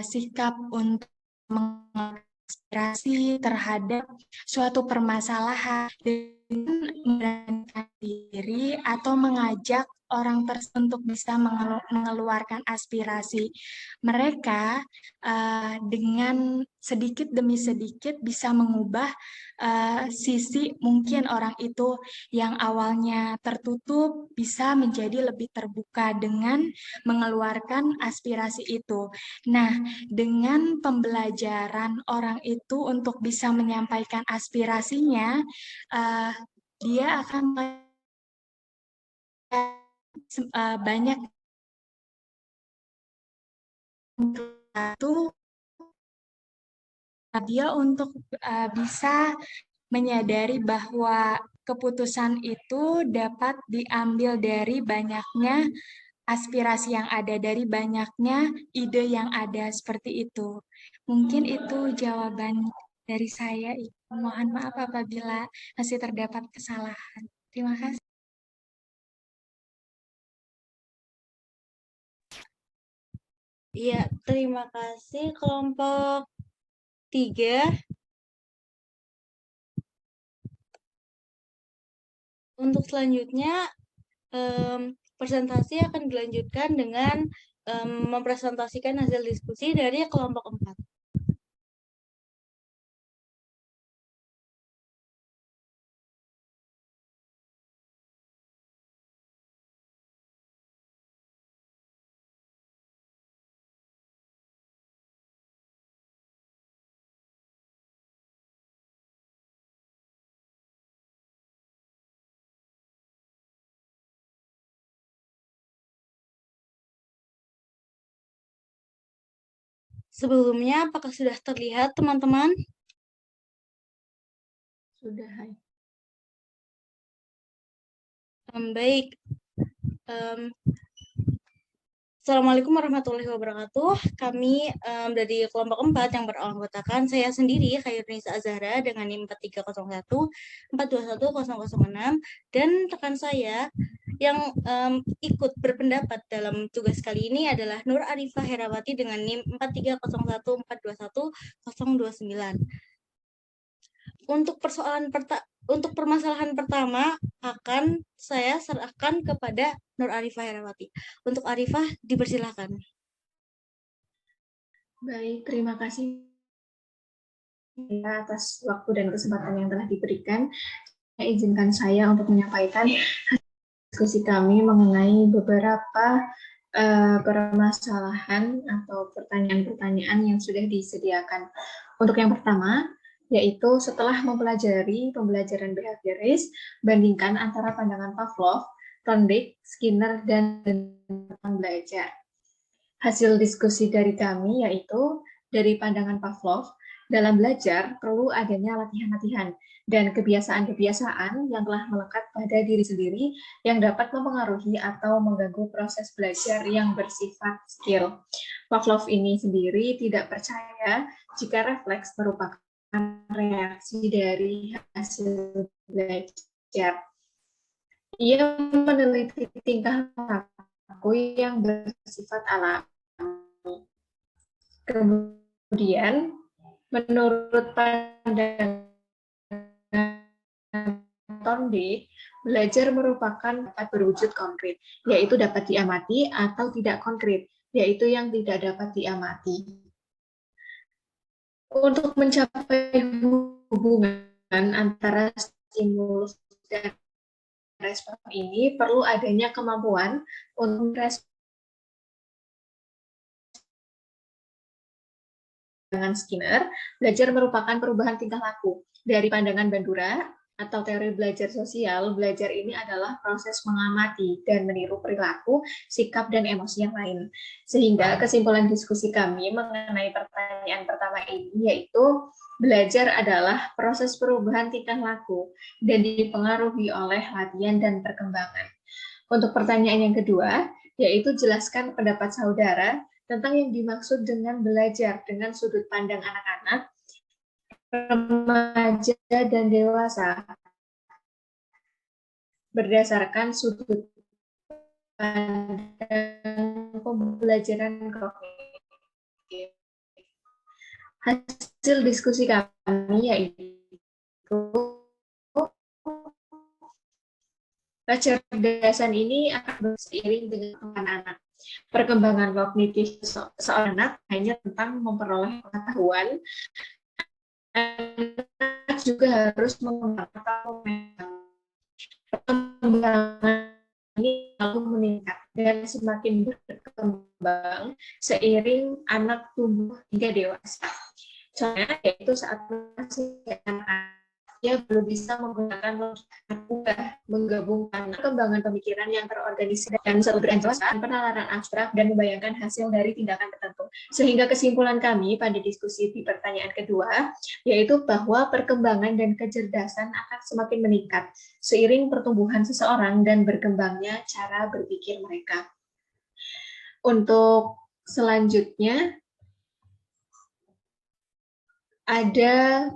sikap untuk mengaspirasi terhadap suatu permasalahan dengan memberanikan diri atau mengajak orang tersebut untuk bisa mengeluarkan aspirasi. Mereka dengan sedikit demi sedikit bisa mengubah sisi mungkin orang itu yang awalnya tertutup bisa menjadi lebih terbuka dengan mengeluarkan aspirasi itu. Nah, dengan pembelajaran orang itu untuk bisa menyampaikan aspirasinya, dia akan banyak itu dia untuk bisa menyadari bahwa keputusan itu dapat diambil dari banyaknya aspirasi yang ada, dari banyaknya ide yang ada, seperti itu. Mungkin itu jawaban dari saya. Mohon maaf apabila masih terdapat kesalahan. Terima kasih. Iya, terima kasih kelompok 3. Untuk selanjutnya, presentasi akan dilanjutkan dengan mempresentasikan hasil diskusi dari kelompok 4. Sebelumnya, apakah sudah terlihat, teman-teman? Sudah, Hai. Baik. Assalamualaikum warahmatullahi wabarakatuh. Kami dari kelompok 4 yang beranggotakan saya sendiri, Khairunisa Azhara, dengan NIM 4301, 421 006, dan rekan saya yang ikut berpendapat dalam tugas kali ini adalah Nur Arifah Herawati dengan NIM 4301, 421 029. Untuk permasalahan pertama akan saya serahkan kepada Nur Arifah Herawati. Untuk Arifah, dipersilakan. Baik, terima kasih atas waktu dan kesempatan yang telah diberikan. Izinkan saya untuk menyampaikan diskusi kami mengenai beberapa permasalahan atau pertanyaan-pertanyaan yang sudah disediakan. Untuk yang pertama, yaitu setelah mempelajari pembelajaran behavioris, bandingkan antara pandangan Pavlov, Thorndike, Skinner, dan belajar. Hasil diskusi dari kami yaitu dari pandangan Pavlov, dalam belajar perlu adanya latihan-latihan dan kebiasaan-kebiasaan yang telah melekat pada diri sendiri yang dapat mempengaruhi atau mengganggu proses belajar yang bersifat skill. Pavlov ini sendiri tidak percaya jika refleks merupakan reaksi dari hasil belajar. Ia meneliti tingkah laku yang bersifat alami. Kemudian, menurut pandangan Thorndike, belajar merupakan dapat berwujud konkret, yaitu dapat diamati, atau tidak konkret, yaitu yang tidak dapat diamati. Untuk mencapai hubungan antara stimulus dan respon ini perlu adanya kemampuan untuk merespon. Dengan Skinner, belajar merupakan perubahan tingkah laku. Dari pandangan Bandura atau teori belajar sosial, belajar ini adalah proses mengamati dan meniru perilaku, sikap, dan emosi yang lain. Sehingga kesimpulan diskusi kami mengenai pertanyaan pertama ini yaitu belajar adalah proses perubahan tingkah laku dan dipengaruhi oleh latihan dan perkembangan. Untuk pertanyaan yang kedua, yaitu jelaskan pendapat saudara tentang yang dimaksud dengan belajar dengan sudut pandang anak-anak, remaja, dan dewasa berdasarkan sudut pandang pembelajaran kognitif. Hasil diskusi kami yaitu kecerdasan ini akan seiring dengan anak. Perkembangan kognitif seorang anak hanya tentang memperoleh pengetahuan, anak juga harus mengembangkan perkembangan ini lalu meningkat dan semakin berkembang seiring anak tumbuh hingga dewasa. Contohnya yaitu saat masih anak dia belum bisa menggunakan logika, menggabungkan perkembangan pemikiran yang terorganisir dan beranjaskan penalaran abstrak dan membayangkan hasil dari tindakan tertentu. Sehingga kesimpulan kami pada diskusi di pertanyaan kedua, yaitu bahwa perkembangan dan kecerdasan akan semakin meningkat seiring pertumbuhan seseorang dan berkembangnya cara berpikir mereka. Untuk selanjutnya, ada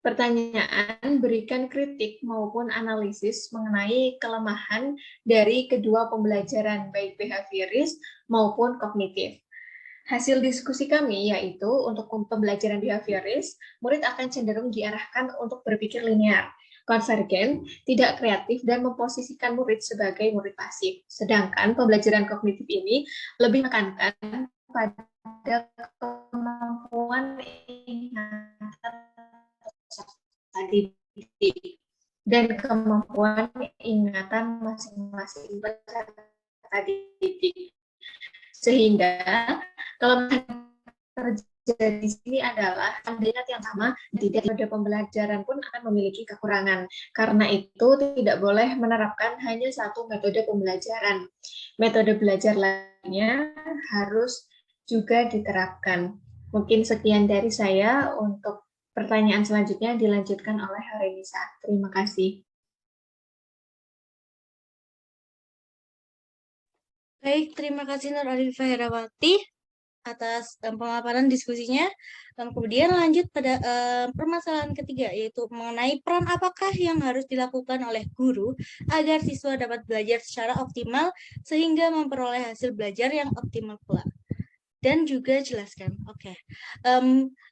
pertanyaan, berikan kritik maupun analisis mengenai kelemahan dari kedua pembelajaran, baik behavioris maupun kognitif. Hasil diskusi kami yaitu untuk pembelajaran behavioris, murid akan cenderung diarahkan untuk berpikir linear, konvergen, tidak kreatif, dan memposisikan murid sebagai murid pasif. Sedangkan pembelajaran kognitif ini lebih menekankan pada kemampuan ingatan dan kemampuan ingatan masing-masing peserta didik. Sehingga kelemahan terjadi belajar di sini adalah kandidat yang sama, tidak pada pembelajaran pun akan memiliki kekurangan. Karena itu tidak boleh menerapkan hanya satu metode pembelajaran. Metode belajar lainnya harus juga diterapkan. Mungkin sekian dari saya. Untuk pertanyaan selanjutnya dilanjutkan oleh Harenisa. Terima kasih. Baik, terima kasih Nur Arifah Herawati atas pemaparan diskusinya. Kemudian lanjut pada permasalahan ketiga, yaitu mengenai peran apakah yang harus dilakukan oleh guru agar siswa dapat belajar secara optimal sehingga memperoleh hasil belajar yang optimal pula. Dan juga jelaskan,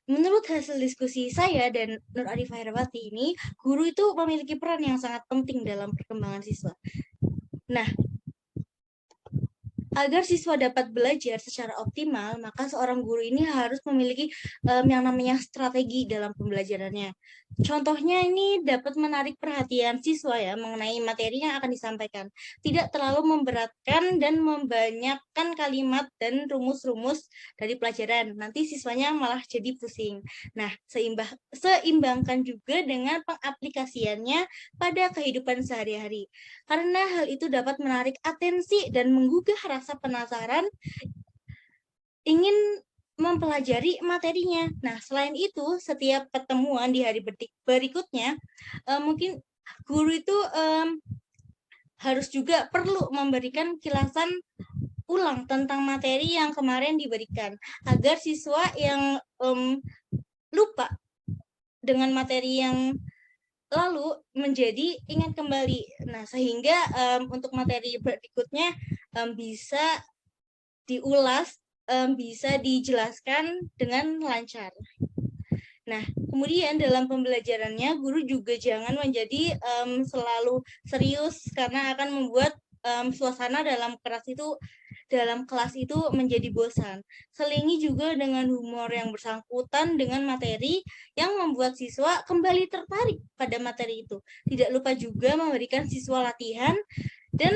menurut hasil diskusi saya dan Nur Arifah Herawati ini, guru itu memiliki peran yang sangat penting dalam perkembangan siswa. Nah, agar siswa dapat belajar secara optimal, maka seorang guru ini harus memiliki yang namanya strategi dalam pembelajarannya. Contohnya ini dapat menarik perhatian siswa ya mengenai materi yang akan disampaikan. Tidak terlalu memberatkan dan membanyakkan kalimat dan rumus-rumus dari pelajaran. Nanti siswanya malah jadi pusing. Nah, seimbangkan juga dengan pengaplikasiannya pada kehidupan sehari-hari. Karena hal itu dapat menarik atensi dan menggugah rasa penasaran ingin mempelajari materinya. Nah, selain itu, setiap pertemuan di hari berikutnya, mungkin guru itu harus juga perlu memberikan kilasan ulang tentang materi yang kemarin diberikan, agar siswa yang lupa dengan materi yang lalu menjadi ingat kembali. Nah, sehingga untuk materi berikutnya bisa diulas, bisa dijelaskan dengan lancar. Nah, kemudian dalam pembelajarannya, guru juga jangan menjadi selalu serius karena akan membuat suasana dalam kelas itu menjadi bosan. Selingi juga dengan humor yang bersangkutan dengan materi yang membuat siswa kembali tertarik pada materi itu. Tidak lupa juga memberikan siswa latihan dan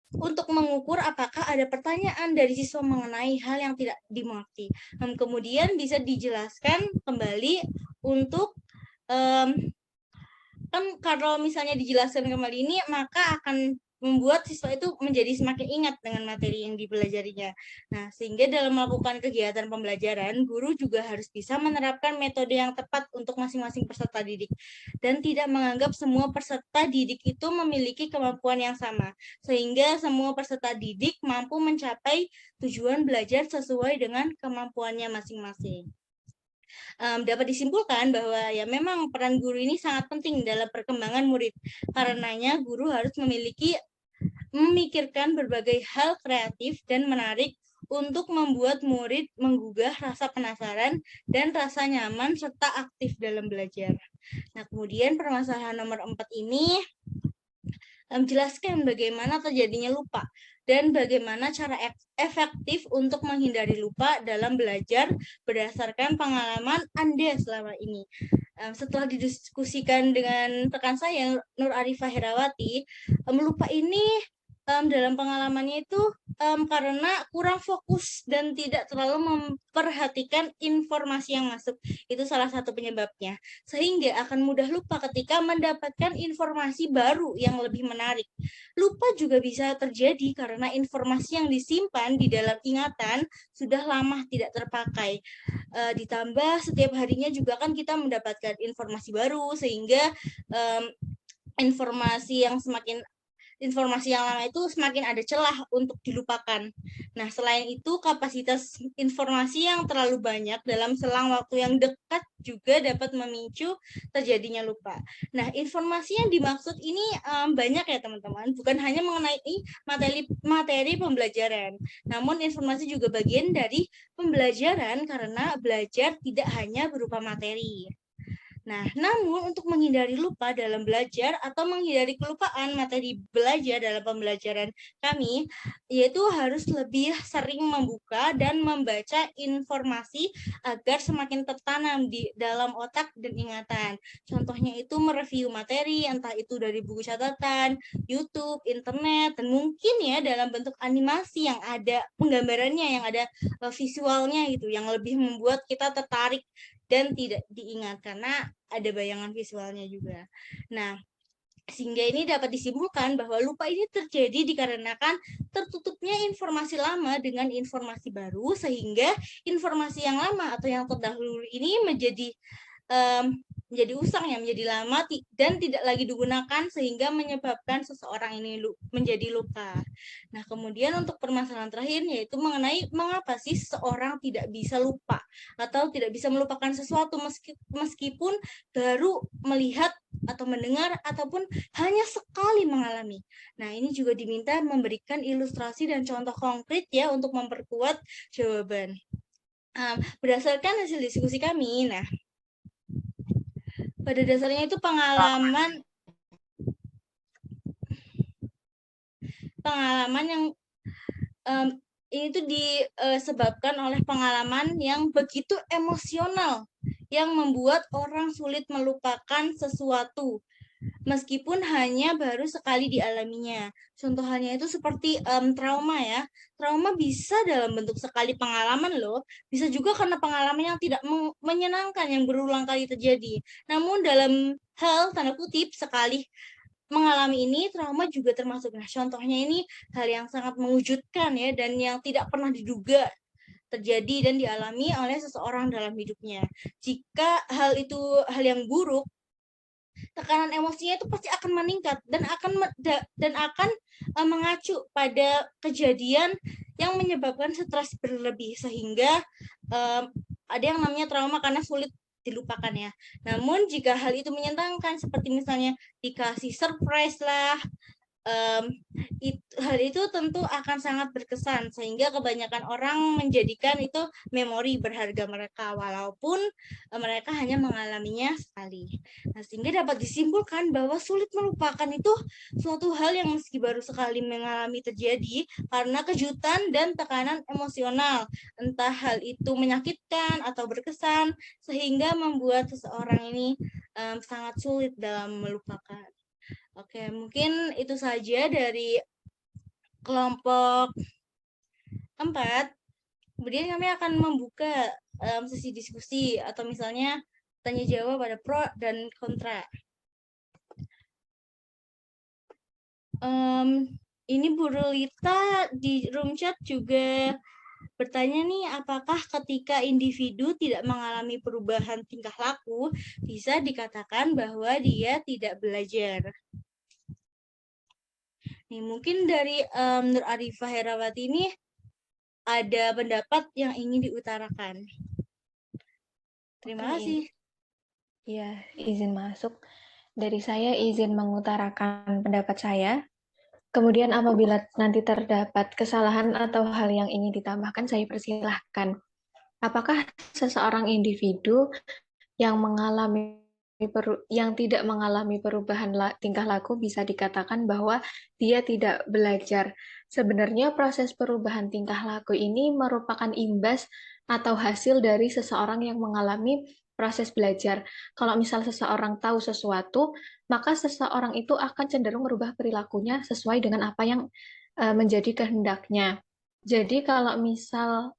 untuk mengukur apakah ada pertanyaan dari siswa mengenai hal yang tidak dimengerti. Kemudian bisa dijelaskan kembali untuk kan kalau misalnya dijelaskan kembali ini, maka akan membuat siswa itu menjadi semakin ingat dengan materi yang dipelajarinya. Nah, sehingga dalam melakukan kegiatan pembelajaran, guru juga harus bisa menerapkan metode yang tepat untuk masing-masing peserta didik dan tidak menganggap semua peserta didik itu memiliki kemampuan yang sama, sehingga semua peserta didik mampu mencapai tujuan belajar sesuai dengan kemampuannya masing-masing. Dapat disimpulkan bahwa ya memang peran guru ini sangat penting dalam perkembangan murid. Karenanya guru harus memikirkan berbagai hal kreatif dan menarik untuk membuat murid menggugah rasa penasaran dan rasa nyaman serta aktif dalam belajar. Nah, kemudian permasalahan nomor 4 ini jelaskan bagaimana terjadinya lupa dan bagaimana cara efektif untuk menghindari lupa dalam belajar berdasarkan pengalaman Anda selama ini. Setelah didiskusikan dengan rekan saya, Nur Arifah Herawati, lupa ini dalam pengalamannya itu karena kurang fokus dan tidak terlalu memperhatikan informasi yang masuk. Itu salah satu penyebabnya. Sehingga akan mudah lupa ketika mendapatkan informasi baru yang lebih menarik. Lupa juga bisa terjadi karena informasi yang disimpan di dalam ingatan sudah lama tidak terpakai. Ditambah setiap harinya juga kan kita mendapatkan informasi baru, sehingga informasi yang lama itu semakin ada celah untuk dilupakan. Nah, selain itu, kapasitas informasi yang terlalu banyak dalam selang waktu yang dekat juga dapat memicu terjadinya lupa. Nah, informasi yang dimaksud ini banyak ya teman-teman, bukan hanya mengenai materi pembelajaran, namun informasi juga bagian dari pembelajaran karena belajar tidak hanya berupa materi. Nah, namun untuk menghindari lupa dalam belajar atau menghindari kelupaan materi belajar dalam pembelajaran kami, yaitu harus lebih sering membuka dan membaca informasi agar semakin tertanam di dalam otak dan ingatan. Contohnya itu mereview materi, entah itu dari buku catatan, YouTube, internet, dan mungkin ya dalam bentuk animasi yang ada penggambarannya, yang ada visualnya gitu, yang lebih membuat kita tertarik dan tidak diingat karena ada bayangan visualnya juga. Nah, sehingga ini dapat disimpulkan bahwa lupa ini terjadi dikarenakan tertutupnya informasi lama dengan informasi baru, sehingga informasi yang lama atau yang terdahulu ini menjadi usang ya, menjadi lama dan tidak lagi digunakan sehingga menyebabkan seseorang ini menjadi lupa. Nah, kemudian untuk permasalahan terakhir yaitu mengenai mengapa sih seseorang tidak bisa lupa atau tidak bisa melupakan sesuatu meskipun baru melihat atau mendengar ataupun hanya sekali mengalami. Nah, ini juga diminta memberikan ilustrasi dan contoh konkret ya untuk memperkuat jawaban. Berdasarkan hasil diskusi kami, nah pada dasarnya itu pengalaman yang ini tuh disebabkan oleh pengalaman yang begitu emosional yang membuat orang sulit melupakan sesuatu meskipun hanya baru sekali dialaminya. Contoh halnya itu seperti trauma ya. Trauma bisa dalam bentuk sekali pengalaman loh. Bisa juga karena pengalaman yang tidak menyenangkan yang berulang kali terjadi. Namun dalam hal tanda kutip sekali mengalami ini, trauma juga termasuk. Nah, contohnya ini hal yang sangat mengejutkan ya dan yang tidak pernah diduga terjadi dan dialami oleh seseorang dalam hidupnya. Jika hal itu hal yang buruk, tekanan emosinya itu pasti akan meningkat dan akan mengacu pada kejadian yang menyebabkan stres berlebih sehingga ada yang namanya trauma karena sulit dilupakan ya. Namun jika hal itu menyenangkan seperti misalnya dikasih surprise lah, hal itu tentu akan sangat berkesan sehingga kebanyakan orang menjadikan itu memori berharga mereka walaupun mereka hanya mengalaminya sekali. Nah, sehingga dapat disimpulkan bahwa sulit melupakan itu suatu hal yang meski baru sekali mengalami terjadi karena kejutan dan tekanan emosional, entah hal itu menyakitkan atau berkesan sehingga membuat seseorang ini sangat sulit dalam melupakan. Oke, mungkin itu saja dari kelompok 4. Kemudian kami akan membuka sesi diskusi atau misalnya tanya jawab pada pro dan kontra. Ini Bu Rulita di room chat juga bertanya nih, apakah ketika individu tidak mengalami perubahan tingkah laku, bisa dikatakan bahwa dia tidak belajar? Nih, mungkin dari Nur Arifah Herawati ini ada pendapat yang ingin diutarakan. Terima kasih. Ya, izin masuk. Dari saya izin mengutarakan pendapat saya. Kemudian apabila nanti terdapat kesalahan atau hal yang ingin ditambahkan, saya persilahkan. Apakah seseorang individu yang tidak mengalami perubahan tingkah laku bisa dikatakan bahwa dia tidak belajar? Sebenarnya proses perubahan tingkah laku ini merupakan imbas atau hasil dari seseorang yang mengalami proses belajar. Kalau misal seseorang tahu sesuatu, maka seseorang itu akan cenderung merubah perilakunya sesuai dengan apa yang menjadi kehendaknya. Jadi kalau misal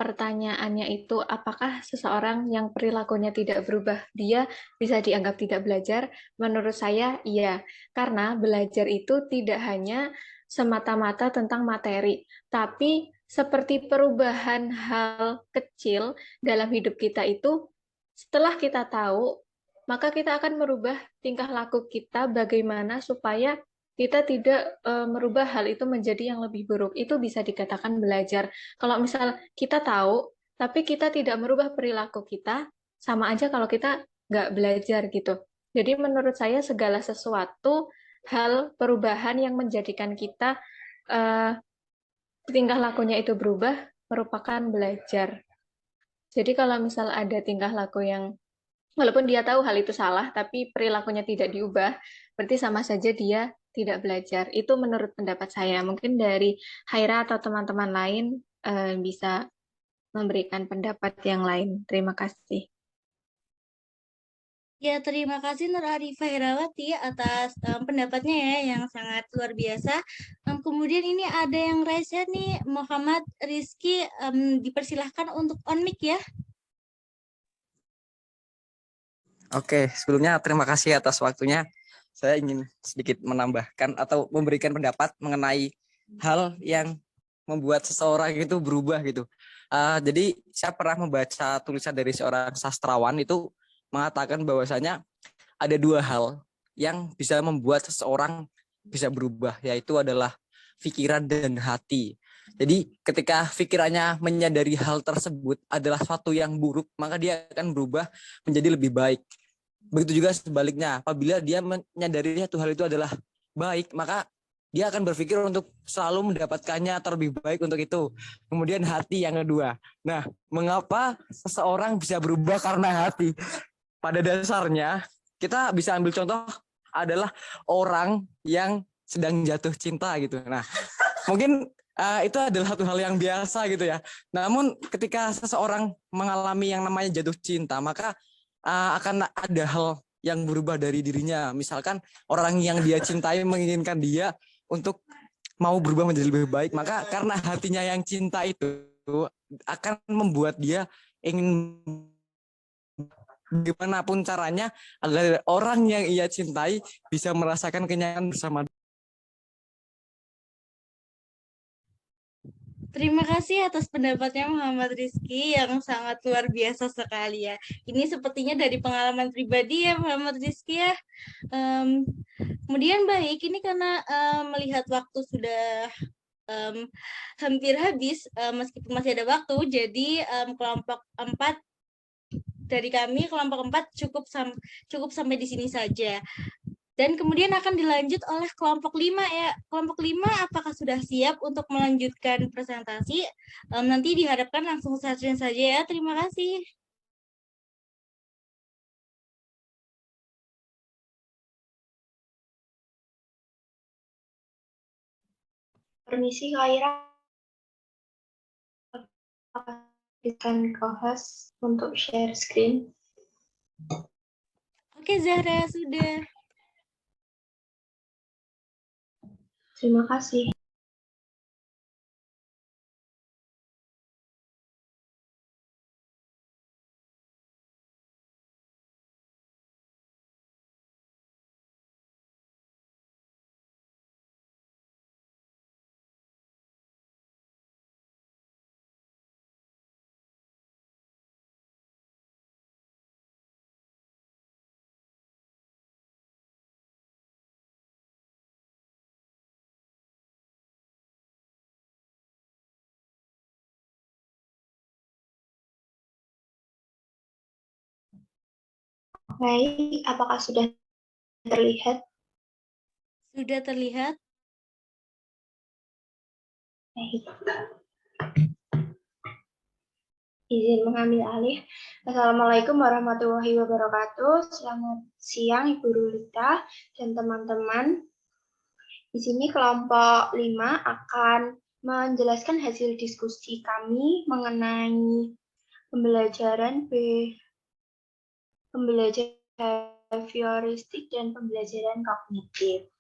pertanyaannya itu apakah seseorang yang perilakunya tidak berubah dia bisa dianggap tidak belajar? Menurut saya iya, karena belajar itu tidak hanya semata-mata tentang materi, tapi seperti perubahan hal kecil dalam hidup kita itu setelah kita tahu, maka kita akan merubah tingkah laku kita bagaimana supaya kita tidak merubah hal itu menjadi yang lebih buruk. Itu bisa dikatakan belajar. Kalau misal kita tahu, tapi kita tidak merubah perilaku kita, sama aja kalau kita nggak belajar gitu. Jadi menurut saya segala sesuatu hal perubahan yang menjadikan kita tingkah lakunya itu berubah merupakan belajar. Jadi kalau misal ada tingkah laku yang Walaupun dia tahu hal itu salah, tapi perilakunya tidak diubah, berarti sama saja dia tidak belajar. Itu menurut pendapat saya. Mungkin dari Haira atau teman-teman lain bisa memberikan pendapat yang lain. Terima kasih. Ya, terima kasih Nur Arifah Herawati atas pendapatnya ya yang sangat luar biasa. Kemudian ini ada yang raise hand nih, Muhammad Rizky, dipersilahkan untuk on mic ya. Oke, sebelumnya terima kasih atas waktunya. Saya ingin sedikit menambahkan atau memberikan pendapat mengenai hal yang membuat seseorang itu berubah gitu. Jadi saya pernah membaca tulisan dari seorang sastrawan itu mengatakan bahwasanya ada dua hal yang bisa membuat seseorang bisa berubah, yaitu adalah pikiran dan hati. Jadi ketika pikirannya menyadari hal tersebut adalah suatu yang buruk, maka dia akan berubah menjadi lebih baik. Begitu juga sebaliknya, apabila dia menyadari satu hal itu adalah baik, maka dia akan berpikir untuk selalu mendapatkannya terlebih baik untuk itu. Kemudian hati yang kedua. Nah, mengapa seseorang bisa berubah karena hati? Pada dasarnya, kita bisa ambil contoh adalah orang yang sedang jatuh cinta gitu. Nah, mungkin itu adalah satu hal yang biasa gitu ya. Namun ketika seseorang mengalami yang namanya jatuh cinta, maka akan ada hal yang berubah dari dirinya. Misalkan orang yang dia cintai menginginkan dia untuk mau berubah menjadi lebih baik, maka karena hatinya yang cinta itu akan membuat dia ingin bagaimanapun caranya agar orang yang ia cintai bisa merasakan kenyaman bersama. Terima kasih atas pendapatnya Muhammad Rizky yang sangat luar biasa sekali ya. Ini sepertinya dari pengalaman pribadi ya Muhammad Rizky ya. Kemudian baik, ini karena melihat waktu sudah hampir habis, meskipun masih ada waktu, jadi kelompok 4 dari kami, kelompok 4 cukup sampai di sini saja. Dan kemudian akan dilanjut oleh kelompok 5 ya. Kelompok 5 apakah sudah siap untuk melanjutkan presentasi? Nanti diharapkan langsung saja ya. Terima kasih. Permisi, Kak Ira. Berikan co-host untuk share screen. Oke, Zahra, sudah. Terima kasih. Baik, apakah sudah terlihat? Sudah terlihat. Baik. Izin mengambil alih. Assalamualaikum warahmatullahi wabarakatuh. Selamat siang Ibu Rulita dan teman-teman. Di sini kelompok 5 akan menjelaskan hasil diskusi kami mengenai pembelajaran behavioristik dan pembelajaran kognitif.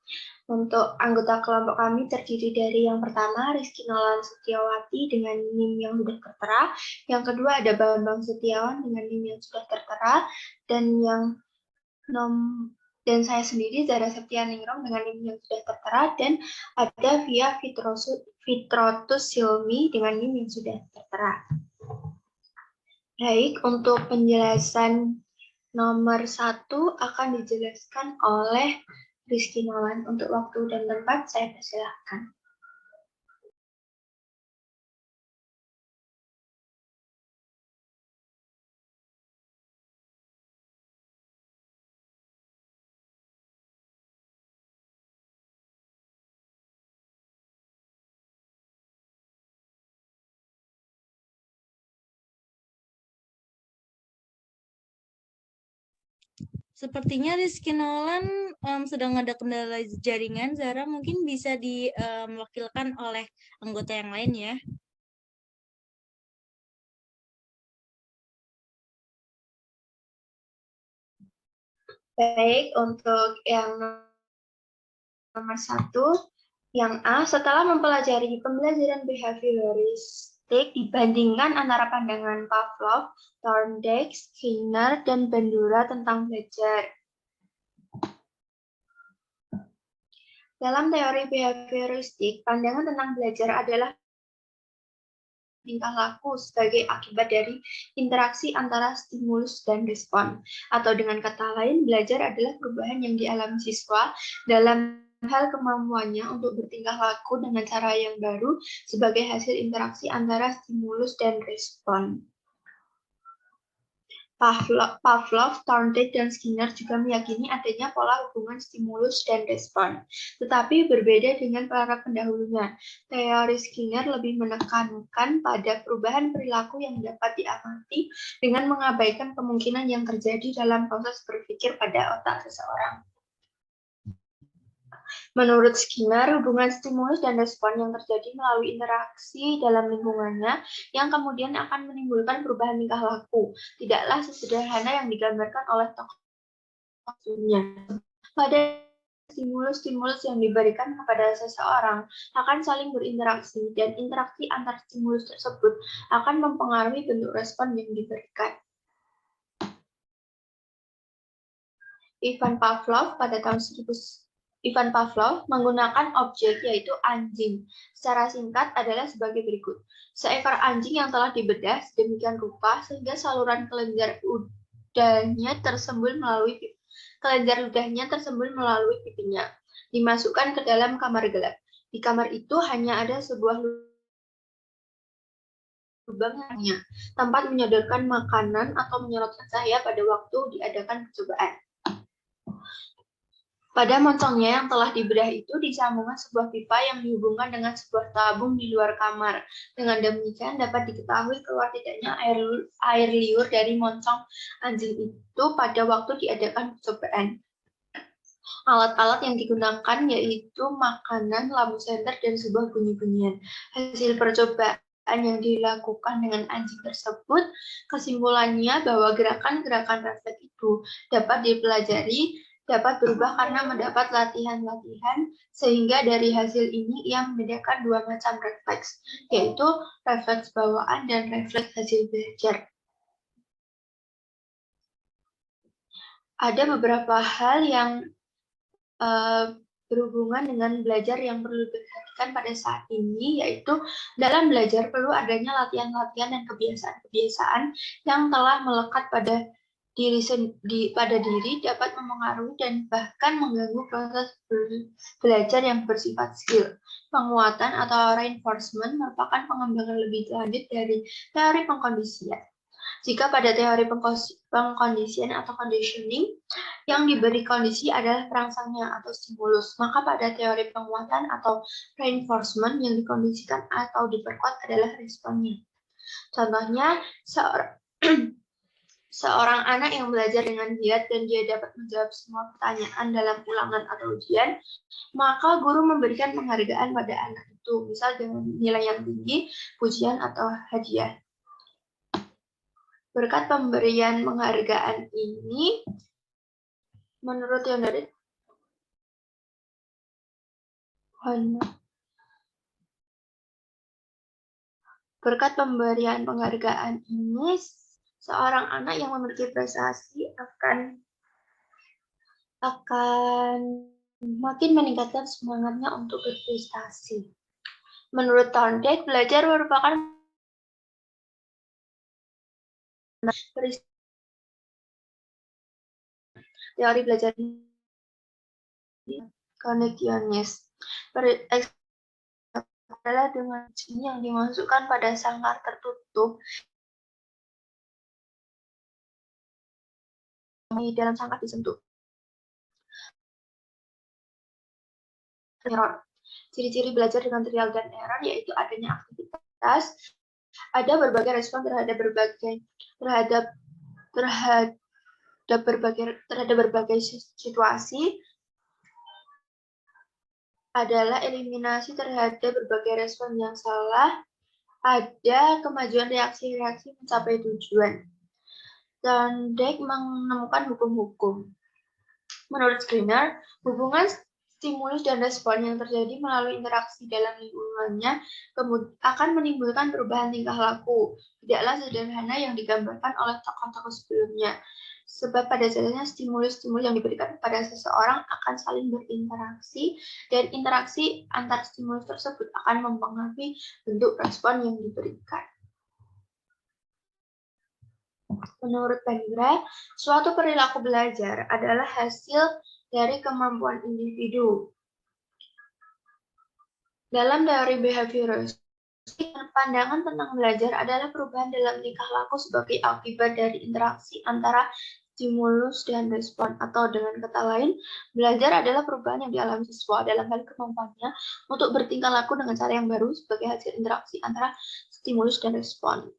Untuk anggota kelompok kami terdiri dari yang pertama Rizky Nolan Setiawati dengan NIM yang sudah tertera, yang kedua ada Bambang Setiawan dengan NIM yang sudah tertera, dan dan saya sendiri Zara Septianingrum dengan NIM yang sudah tertera, dan ada Via Fitrotus Silmi dengan NIM yang sudah tertera. Baik, untuk penjelasan nomor 1 akan dijelaskan oleh Rizky Nolan. Untuk waktu dan tempat saya persilahkan. Sepertinya Rizky Nolan sedang ada kendala jaringan. Zara mungkin bisa diwakilkan oleh anggota yang lain ya. Baik, untuk yang nomor 1, yang A, setelah mempelajari pembelajaran behavioristik dibandingkan antara pandangan Pavlov, Thorndike, Skinner, dan Bandura tentang belajar. Dalam teori behavioristik, pandangan tentang belajar adalah tingkah laku sebagai akibat dari interaksi antara stimulus dan respon. Atau dengan kata lain, belajar adalah perubahan yang dialami siswa dalam hal kemampuannya untuk bertingkah laku dengan cara yang baru sebagai hasil interaksi antara stimulus dan respon. Pavlov, Thorndike, dan Skinner juga meyakini adanya pola hubungan stimulus dan respon. Tetapi berbeda dengan para pendahulunya, teori Skinner lebih menekankan pada perubahan perilaku yang dapat diamati dengan mengabaikan kemungkinan yang terjadi dalam proses berpikir pada otak seseorang. Menurut Skinner, hubungan stimulus dan respon yang terjadi melalui interaksi dalam lingkungannya yang kemudian akan menimbulkan perubahan tingkah laku, tidaklah sesederhana yang digambarkan oleh tokoh sebelumnya. Pada stimulus-stimulus yang diberikan kepada seseorang akan saling berinteraksi, dan interaksi antar stimulus tersebut akan mempengaruhi bentuk respon yang diberikan. Ivan Pavlov menggunakan objek yaitu anjing. Secara singkat adalah sebagai berikut. Seekor anjing yang telah dibedah sedemikian rupa sehingga saluran kelenjar ludahnya tersembul melalui pipinya. Dimasukkan ke dalam kamar gelap. Di kamar itu hanya ada sebuah lubang tempat menyodorkan makanan atau menyorotkan cahaya pada waktu diadakan percobaan. Pada moncongnya yang telah dibedah itu disambungkan sebuah pipa yang dihubungkan dengan sebuah tabung di luar kamar. Dengan demikian dapat diketahui keluar tidaknya air liur dari moncong anjing itu pada waktu diadakan percobaan. Alat-alat yang digunakan yaitu makanan, lampu senter, dan sebuah bunyi-bunyian. Hasil percobaan yang dilakukan dengan anjing tersebut, kesimpulannya bahwa gerakan-gerakan refleks itu dapat dipelajari, dapat berubah karena mendapat latihan-latihan, sehingga dari hasil ini ia membedakan dua macam refleks, yaitu refleks bawaan dan refleks hasil belajar. Ada beberapa hal yang berhubungan dengan belajar yang perlu diperhatikan pada saat ini, yaitu dalam belajar perlu adanya latihan-latihan dan kebiasaan-kebiasaan yang telah melekat pada diri dapat mempengaruhi dan bahkan mengganggu proses belajar yang bersifat skill. Penguatan atau reinforcement merupakan pengembangan lebih lanjut dari teori pengkondisian. Jika pada teori pengkondisian atau conditioning, yang diberi kondisi adalah perangsangnya atau stimulus, maka pada teori penguatan atau reinforcement yang dikondisikan atau diperkuat adalah responnya. Contohnya, seorang anak yang belajar dengan giat dan dia dapat menjawab semua pertanyaan dalam ulangan atau ujian, maka guru memberikan penghargaan pada anak itu, misal dengan nilai yang tinggi, pujian, atau hadiah. Berkat pemberian penghargaan ini, menurut Yondarit, berkat pemberian penghargaan ini, seorang anak yang memiliki prestasi akan makin meningkatkan semangatnya untuk berprestasi. Menurut Thorndike, belajar merupakan teori belajar koneksionis adalah dengan yang dimasukkan pada sangkar tertutup di dalam sangkar disentuh. Ciri-ciri belajar dengan trial dan error yaitu adanya aktivitas, ada berbagai respon terhadap terhadap berbagai situasi adalah eliminasi terhadap berbagai respon yang salah, ada kemajuan reaksi-reaksi mencapai tujuan. Thorndike menemukan hukum-hukum. Menurut Skinner, hubungan stimulus dan respon yang terjadi melalui interaksi dalam lingkungannya akan menimbulkan perubahan tingkah laku. Tidaklah sederhana yang digambarkan oleh tokoh-tokoh sebelumnya. Sebab pada dasarnya stimulus-stimulus yang diberikan kepada seseorang akan saling berinteraksi, dan interaksi antar stimulus tersebut akan mempengaruhi bentuk respon yang diberikan. Menurut Bandura, suatu perilaku belajar adalah hasil dari kemampuan individu. Dalam teori behavioristik, pandangan tentang belajar adalah perubahan dalam tingkah laku sebagai akibat dari interaksi antara stimulus dan respon, atau dengan kata lain, belajar adalah perubahan yang dialami siswa dalam hal kemampuannya untuk bertingkah laku dengan cara yang baru sebagai hasil interaksi antara stimulus dan respon.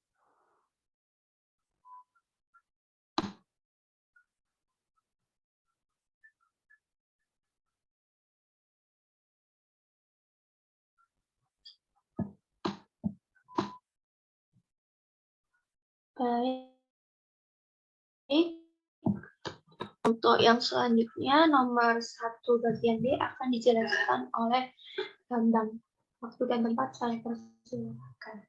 Baik. Untuk yang selanjutnya, nomor 1 bagian B akan dijelaskan oleh Bambang. Waktu dan tempat saya persilakan.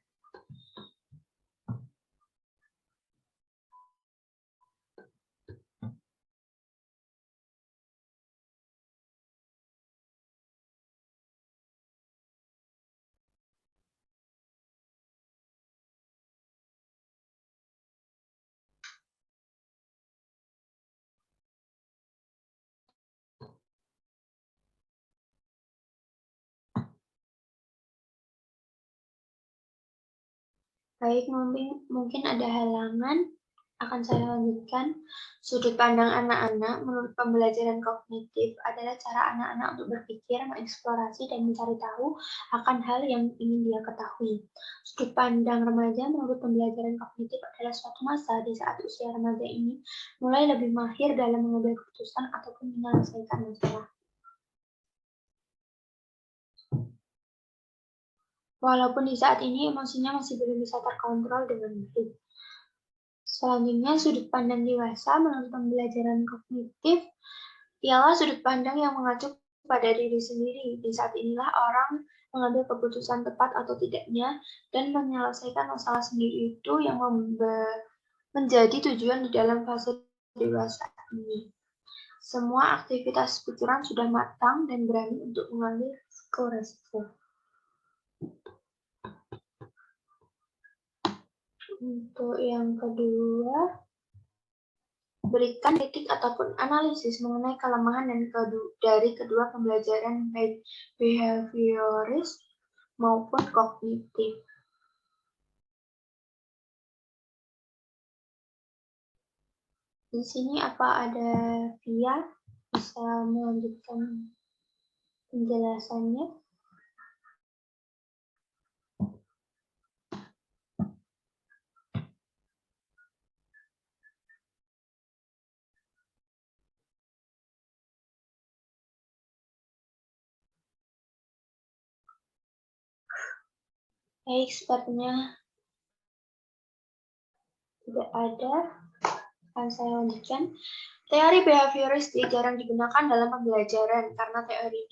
Baik, mungkin ada halangan, akan saya lanjutkan. Sudut pandang anak-anak menurut pembelajaran kognitif adalah cara anak-anak untuk berpikir, mengeksplorasi, dan mencari tahu akan hal yang ingin dia ketahui. Sudut pandang remaja menurut pembelajaran kognitif adalah suatu masa di saat usia remaja ini mulai lebih mahir dalam mengambil keputusan ataupun menyelesaikan masalah. Walaupun di saat ini emosinya masih belum bisa terkontrol dengan baik. Selanjutnya, sudut pandang dewasa menurut pembelajaran kognitif ialah sudut pandang yang mengacu pada diri sendiri. Di saat inilah orang mengambil keputusan tepat atau tidaknya dan menyelesaikan masalah sendiri itu yang menjadi tujuan di dalam fase dewasa ini. Semua aktivitas pikiran sudah matang dan berani untuk mengambil resiko. Untuk yang kedua, berikan kritik ataupun analisis mengenai kelemahan dan dari kedua pembelajaran baik behavioris maupun kognitif. Di sini apa ada Via bisa melanjutkan penjelasannya? Baik, sepertinya tidak ada. Akan saya lanjutkan. Teori behavioristik jarang digunakan dalam pembelajaran karena teori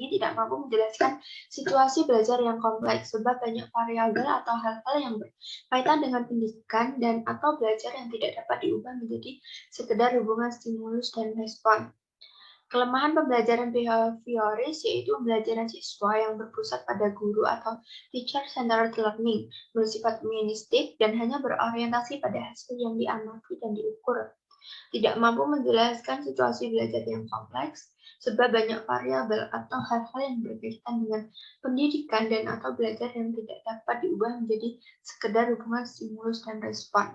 ini tidak mampu menjelaskan situasi belajar yang kompleks sebab banyak variabel atau hal-hal yang berkaitan dengan pendidikan dan atau belajar yang tidak dapat diubah menjadi sekedar hubungan stimulus dan respon. Kelemahan pembelajaran behavioris yaitu pembelajaran siswa yang berpusat pada guru atau teacher-centered learning, bersifat mechanistik dan hanya berorientasi pada hasil yang diamati dan diukur. Tidak mampu menjelaskan situasi belajar yang kompleks, sebab banyak variabel atau hal-hal yang berkaitan dengan pendidikan dan atau belajar yang tidak dapat diubah menjadi sekedar hubungan stimulus dan respon.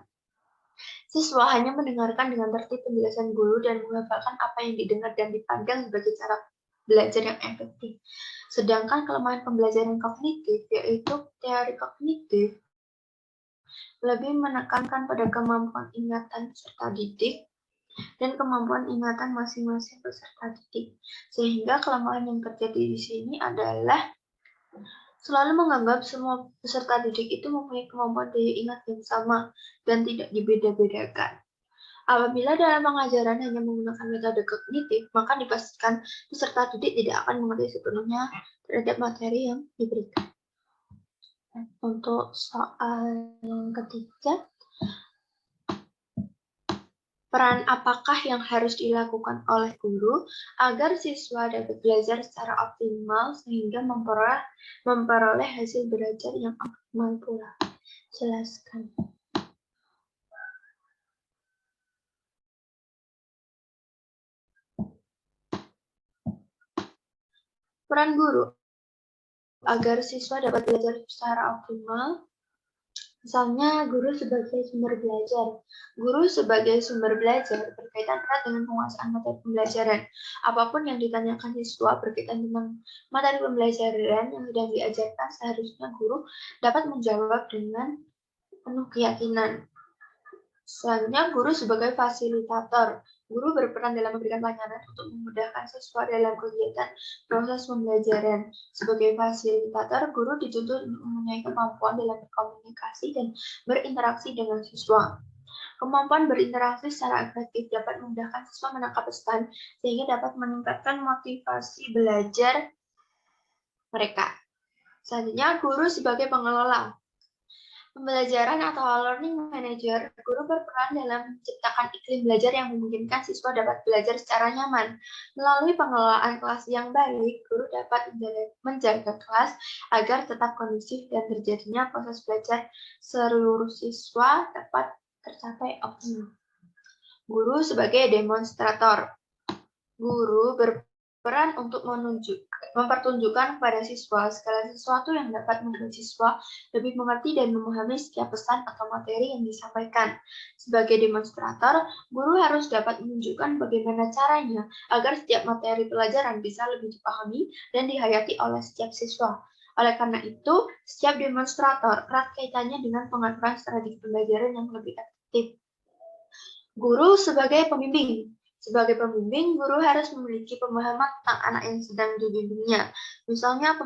Siswa hanya mendengarkan dengan tertib penjelasan guru dan menghafalkan apa yang didengar dan dipandang sebagai cara belajar yang efektif. Sedangkan kelemahan pembelajaran kognitif, yaitu teori kognitif, lebih menekankan pada kemampuan ingatan serta didik, dan kemampuan ingatan masing-masing peserta didik. Sehingga kelemahan yang terjadi di sini adalah selalu menganggap semua peserta didik itu mempunyai kemampuan daya ingat yang sama dan tidak dibeda-bedakan. Apabila dalam pengajaran hanya menggunakan metode kognitif, maka dipastikan peserta didik tidak akan mengerti sepenuhnya terhadap materi yang diberikan. Untuk soal yang ketiga, peran apakah yang harus dilakukan oleh guru agar siswa dapat belajar secara optimal sehingga memperoleh hasil belajar yang optimal pula? Jelaskan. Peran guru agar siswa dapat belajar secara optimal. Misalnya, guru sebagai sumber belajar. Guru sebagai sumber belajar berkaitan erat dengan penguasaan materi pembelajaran. Apapun yang ditanyakan siswa berkaitan dengan materi pembelajaran yang sedang diajarkan, seharusnya guru dapat menjawab dengan penuh keyakinan. Selanjutnya, guru sebagai fasilitator. Guru berperan dalam memberikan pelayanan untuk memudahkan siswa dalam kegiatan proses pembelajaran. Sebagai fasilitator, guru dituntut mempunyai kemampuan dalam berkomunikasi dan berinteraksi dengan siswa. Kemampuan berinteraksi secara efektif dapat memudahkan siswa menangkap pesan sehingga dapat meningkatkan motivasi belajar mereka. Selanjutnya, guru sebagai pengelola pembelajaran atau learning manager, guru berperan dalam menciptakan iklim belajar yang memungkinkan siswa dapat belajar secara nyaman. Melalui pengelolaan kelas yang baik, guru dapat menjaga kelas agar tetap kondusif dan terjadinya proses belajar seluruh siswa dapat tercapai optimal. Guru sebagai demonstrator. Guru berperan untuk mempertunjukkan kepada siswa segala sesuatu yang dapat membuat siswa lebih mengerti dan memahami setiap pesan atau materi yang disampaikan. Sebagai demonstrator, guru harus dapat menunjukkan bagaimana caranya agar setiap materi pelajaran bisa lebih dipahami dan dihayati oleh setiap siswa. Oleh karena itu, setiap demonstrator erat kaitannya dengan pengaturan strategi pembelajaran yang lebih efektif. Guru sebagai pembimbing. Sebagai pembimbing, guru harus memiliki pemahaman tentang anak yang sedang dibimbingnya. Misalnya,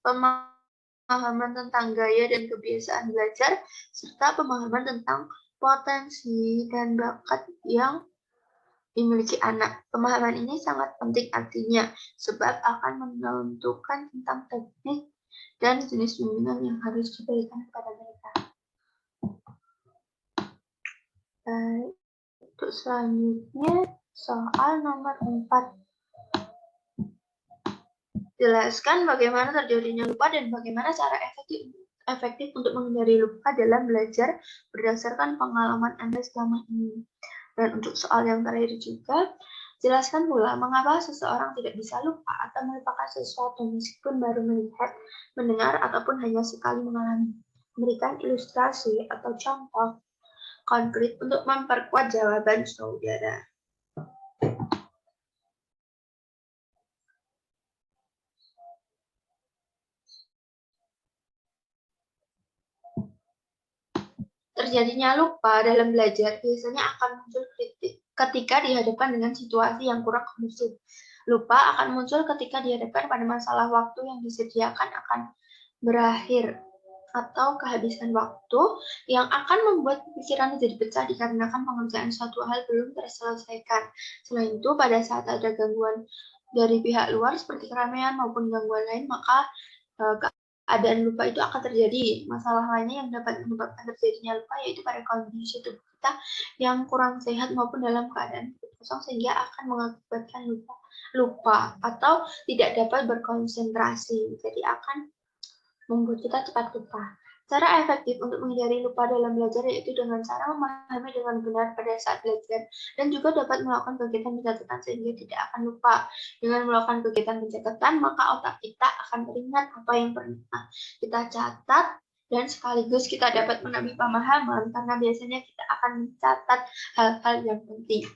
pemahaman tentang gaya dan kebiasaan belajar, serta pemahaman tentang potensi dan bakat yang dimiliki anak. Pemahaman ini sangat penting artinya, sebab akan menentukan tentang teknik dan jenis bimbingan yang harus diberikan kepada mereka. Baik, untuk selanjutnya, soal nomor 4. Jelaskan bagaimana terjadinya lupa dan bagaimana cara efektif untuk menghindari lupa dalam belajar berdasarkan pengalaman Anda selama ini. Dan untuk soal yang terakhir juga, jelaskan pula mengapa seseorang tidak bisa lupa atau melupakan sesuatu meskipun baru melihat, mendengar, ataupun hanya sekali mengalami. Berikan ilustrasi atau contoh konkret untuk memperkuat jawaban saudara. Terjadinya lupa dalam belajar biasanya akan muncul ketika dihadapkan dengan situasi yang kurang kondusif. Lupa akan muncul ketika dihadapkan pada masalah waktu yang disediakan akan berakhir atau kehabisan waktu yang akan membuat pikiran jadi pecah dikarenakan pengerjaan suatu hal belum terselesaikan. Selain itu, pada saat ada gangguan dari pihak luar seperti keramaian maupun gangguan lain, maka keadaan lupa itu akan terjadi. Masalah lainnya yang dapat menyebabkan terjadinya lupa yaitu pada kondisi tubuh kita yang kurang sehat maupun dalam keadaan kosong sehingga akan mengakibatkan lupa atau tidak dapat berkonsentrasi. Jadi akan membuat kita cepat lupa. Cara efektif untuk menghindari lupa dalam belajar yaitu dengan cara memahami dengan benar pada saat belajar dan juga dapat melakukan kegiatan pencatatan sehingga tidak akan lupa. Dengan melakukan kegiatan pencatatan, maka otak kita akan teringat apa yang pernah kita catat dan sekaligus kita dapat menambah pemahaman karena biasanya kita akan mencatat hal-hal yang penting.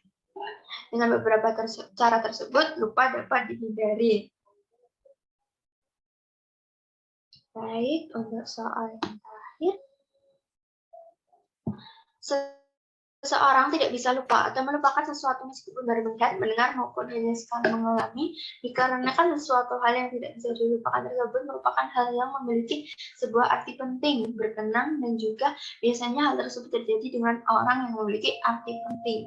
Dengan beberapa cara tersebut, lupa dapat dihindari. Baik, untuk soal yang terakhir. Seseorang tidak bisa lupa atau melupakan sesuatu meskipun baru melihat, mendengar, maupun hanya sekali mengalami, dikarenakan sesuatu hal yang tidak bisa dilupakan tersebut merupakan hal yang memiliki sebuah arti penting, berkenang, dan juga biasanya hal tersebut terjadi dengan orang yang memiliki arti penting.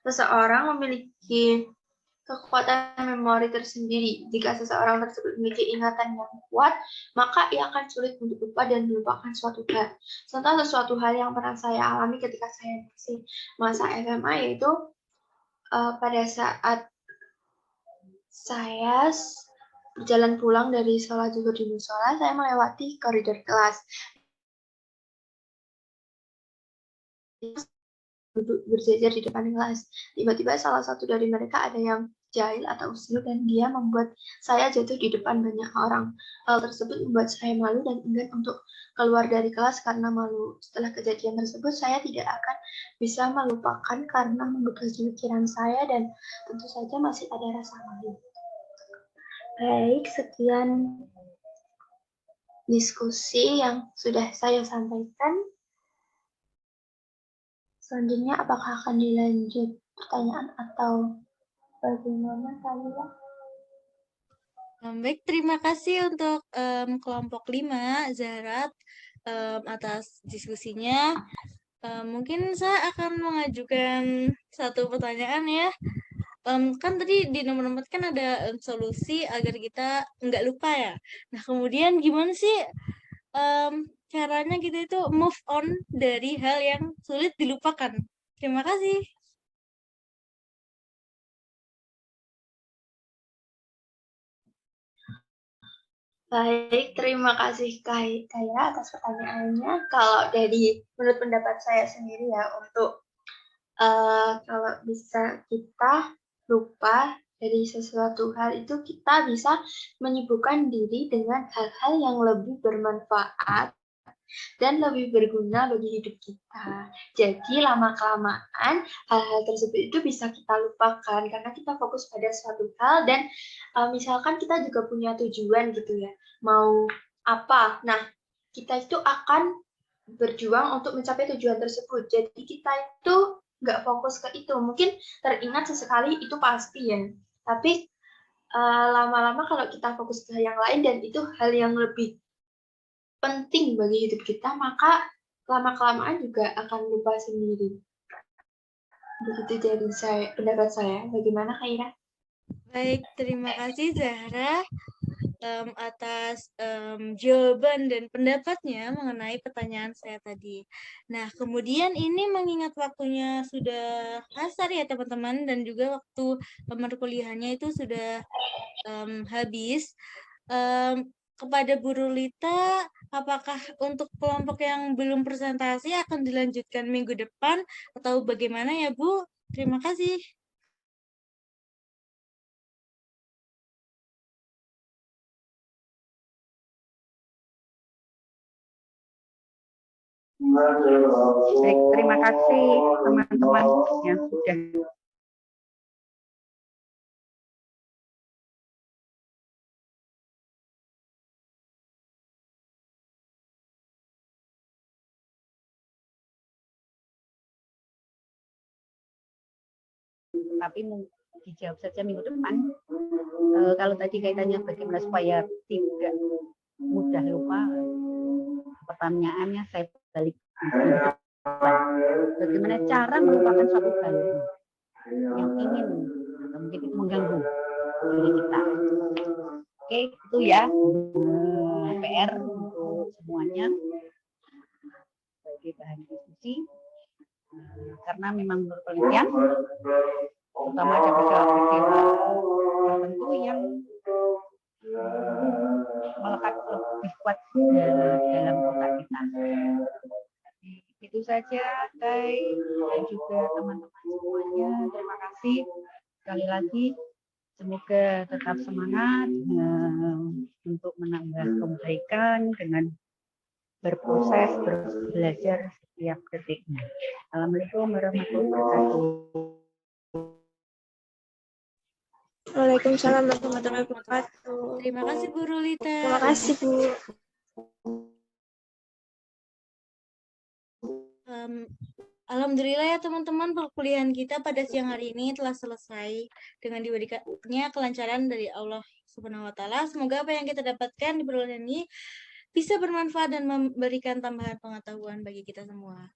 Seseorang memiliki kekuatan memori tersendiri. Jika seseorang tersebut memiliki ingatan yang kuat, maka ia akan sulit untuk lupa dan melupakan suatu hal. Contoh sesuatu hal yang pernah saya alami ketika saya masih masa SMA, yaitu pada saat saya berjalan pulang dari sholat zuhur di musola, saya melewati koridor kelas. Duduk berjejer di depan kelas. Tiba-tiba salah satu dari mereka ada yang jahil atau usil dan dia membuat saya jatuh di depan banyak orang. Hal tersebut membuat saya malu dan enggan untuk keluar dari kelas karena malu. Setelah kejadian tersebut, saya tidak akan bisa melupakan karena membekas di pikiran saya dan tentu saja masih ada rasa malu. Baik, sekian diskusi yang sudah saya sampaikan. Selanjutnya, apakah akan dilanjut pertanyaan atau bagaimana kalian? Baik, terima kasih untuk kelompok 5, Zahra, atas diskusinya. Mungkin saya akan mengajukan satu pertanyaan ya. Kan tadi di nomor 4 kan ada solusi agar kita nggak lupa ya. Nah, kemudian gimana sih caranya kita itu move on dari hal yang sulit dilupakan? Terima kasih. Baik, terima kasih Kaya atas pertanyaannya. Kalau menurut pendapat saya sendiri ya, untuk kalau bisa kita lupa dari sesuatu hal itu, kita bisa menyibukkan diri dengan hal-hal yang lebih bermanfaat dan lebih berguna bagi hidup kita. Jadi lama-kelamaan hal-hal tersebut itu bisa kita lupakan karena kita fokus pada suatu hal dan misalkan kita juga punya tujuan gitu ya, mau apa. Nah, kita itu akan berjuang untuk mencapai tujuan tersebut. Jadi kita itu nggak fokus ke itu. Mungkin teringat sesekali itu pasti ya, tapi lama-lama kalau kita fokus ke yang lain dan itu hal yang lebih penting bagi hidup kita, maka lama-kelamaan juga akan lupa sendiri. Begitu dari pendapat saya. Bagaimana Kak Ira? Baik, terima kasih Zahra atas jawaban dan pendapatnya mengenai pertanyaan saya tadi. Nah, kemudian ini mengingat waktunya sudah asar ya teman-teman, dan juga waktu perkuliahannya itu sudah habis. Kepada Bu Rulita, apakah untuk kelompok yang belum presentasi akan dilanjutkan minggu depan atau bagaimana ya Bu? Terima kasih. Baik, terima kasih teman-teman yang sudah tapi dijawab saja minggu depan. Kalau tadi kaitannya bagaimana supaya tidak mudah lupa, pertanyaannya saya balik. Bagaimana cara melupakan suatu hal yang ingin atau mungkin itu mengganggu diri kita. Oke, itu ya PR untuk semuanya sebagai bahan diskusi. Karena memang menurut penelitian, terutama ada beberapa peristiwa tertentu yang melekat lebih kuat dalam otak kita. Itu saja, Kai, dan juga teman-teman semuanya. Terima kasih sekali lagi. Semoga tetap semangat untuk menambah kebaikan dengan berproses, terus belajar setiap detiknya. Assalamualaikum warahmatullahi wabarakatuh. Waalaikumsalam warahmatullahi wabarakatuh. Terima kasih Bu Rulita. Terima kasih Bu. Alhamdulillah ya teman-teman, perkuliahan kita pada siang hari ini telah selesai dengan diberikannya kelancaran dari Allah Subhanahu wa taala. Semoga apa yang kita dapatkan di perkuliahan ini bisa bermanfaat dan memberikan tambahan pengetahuan bagi kita semua.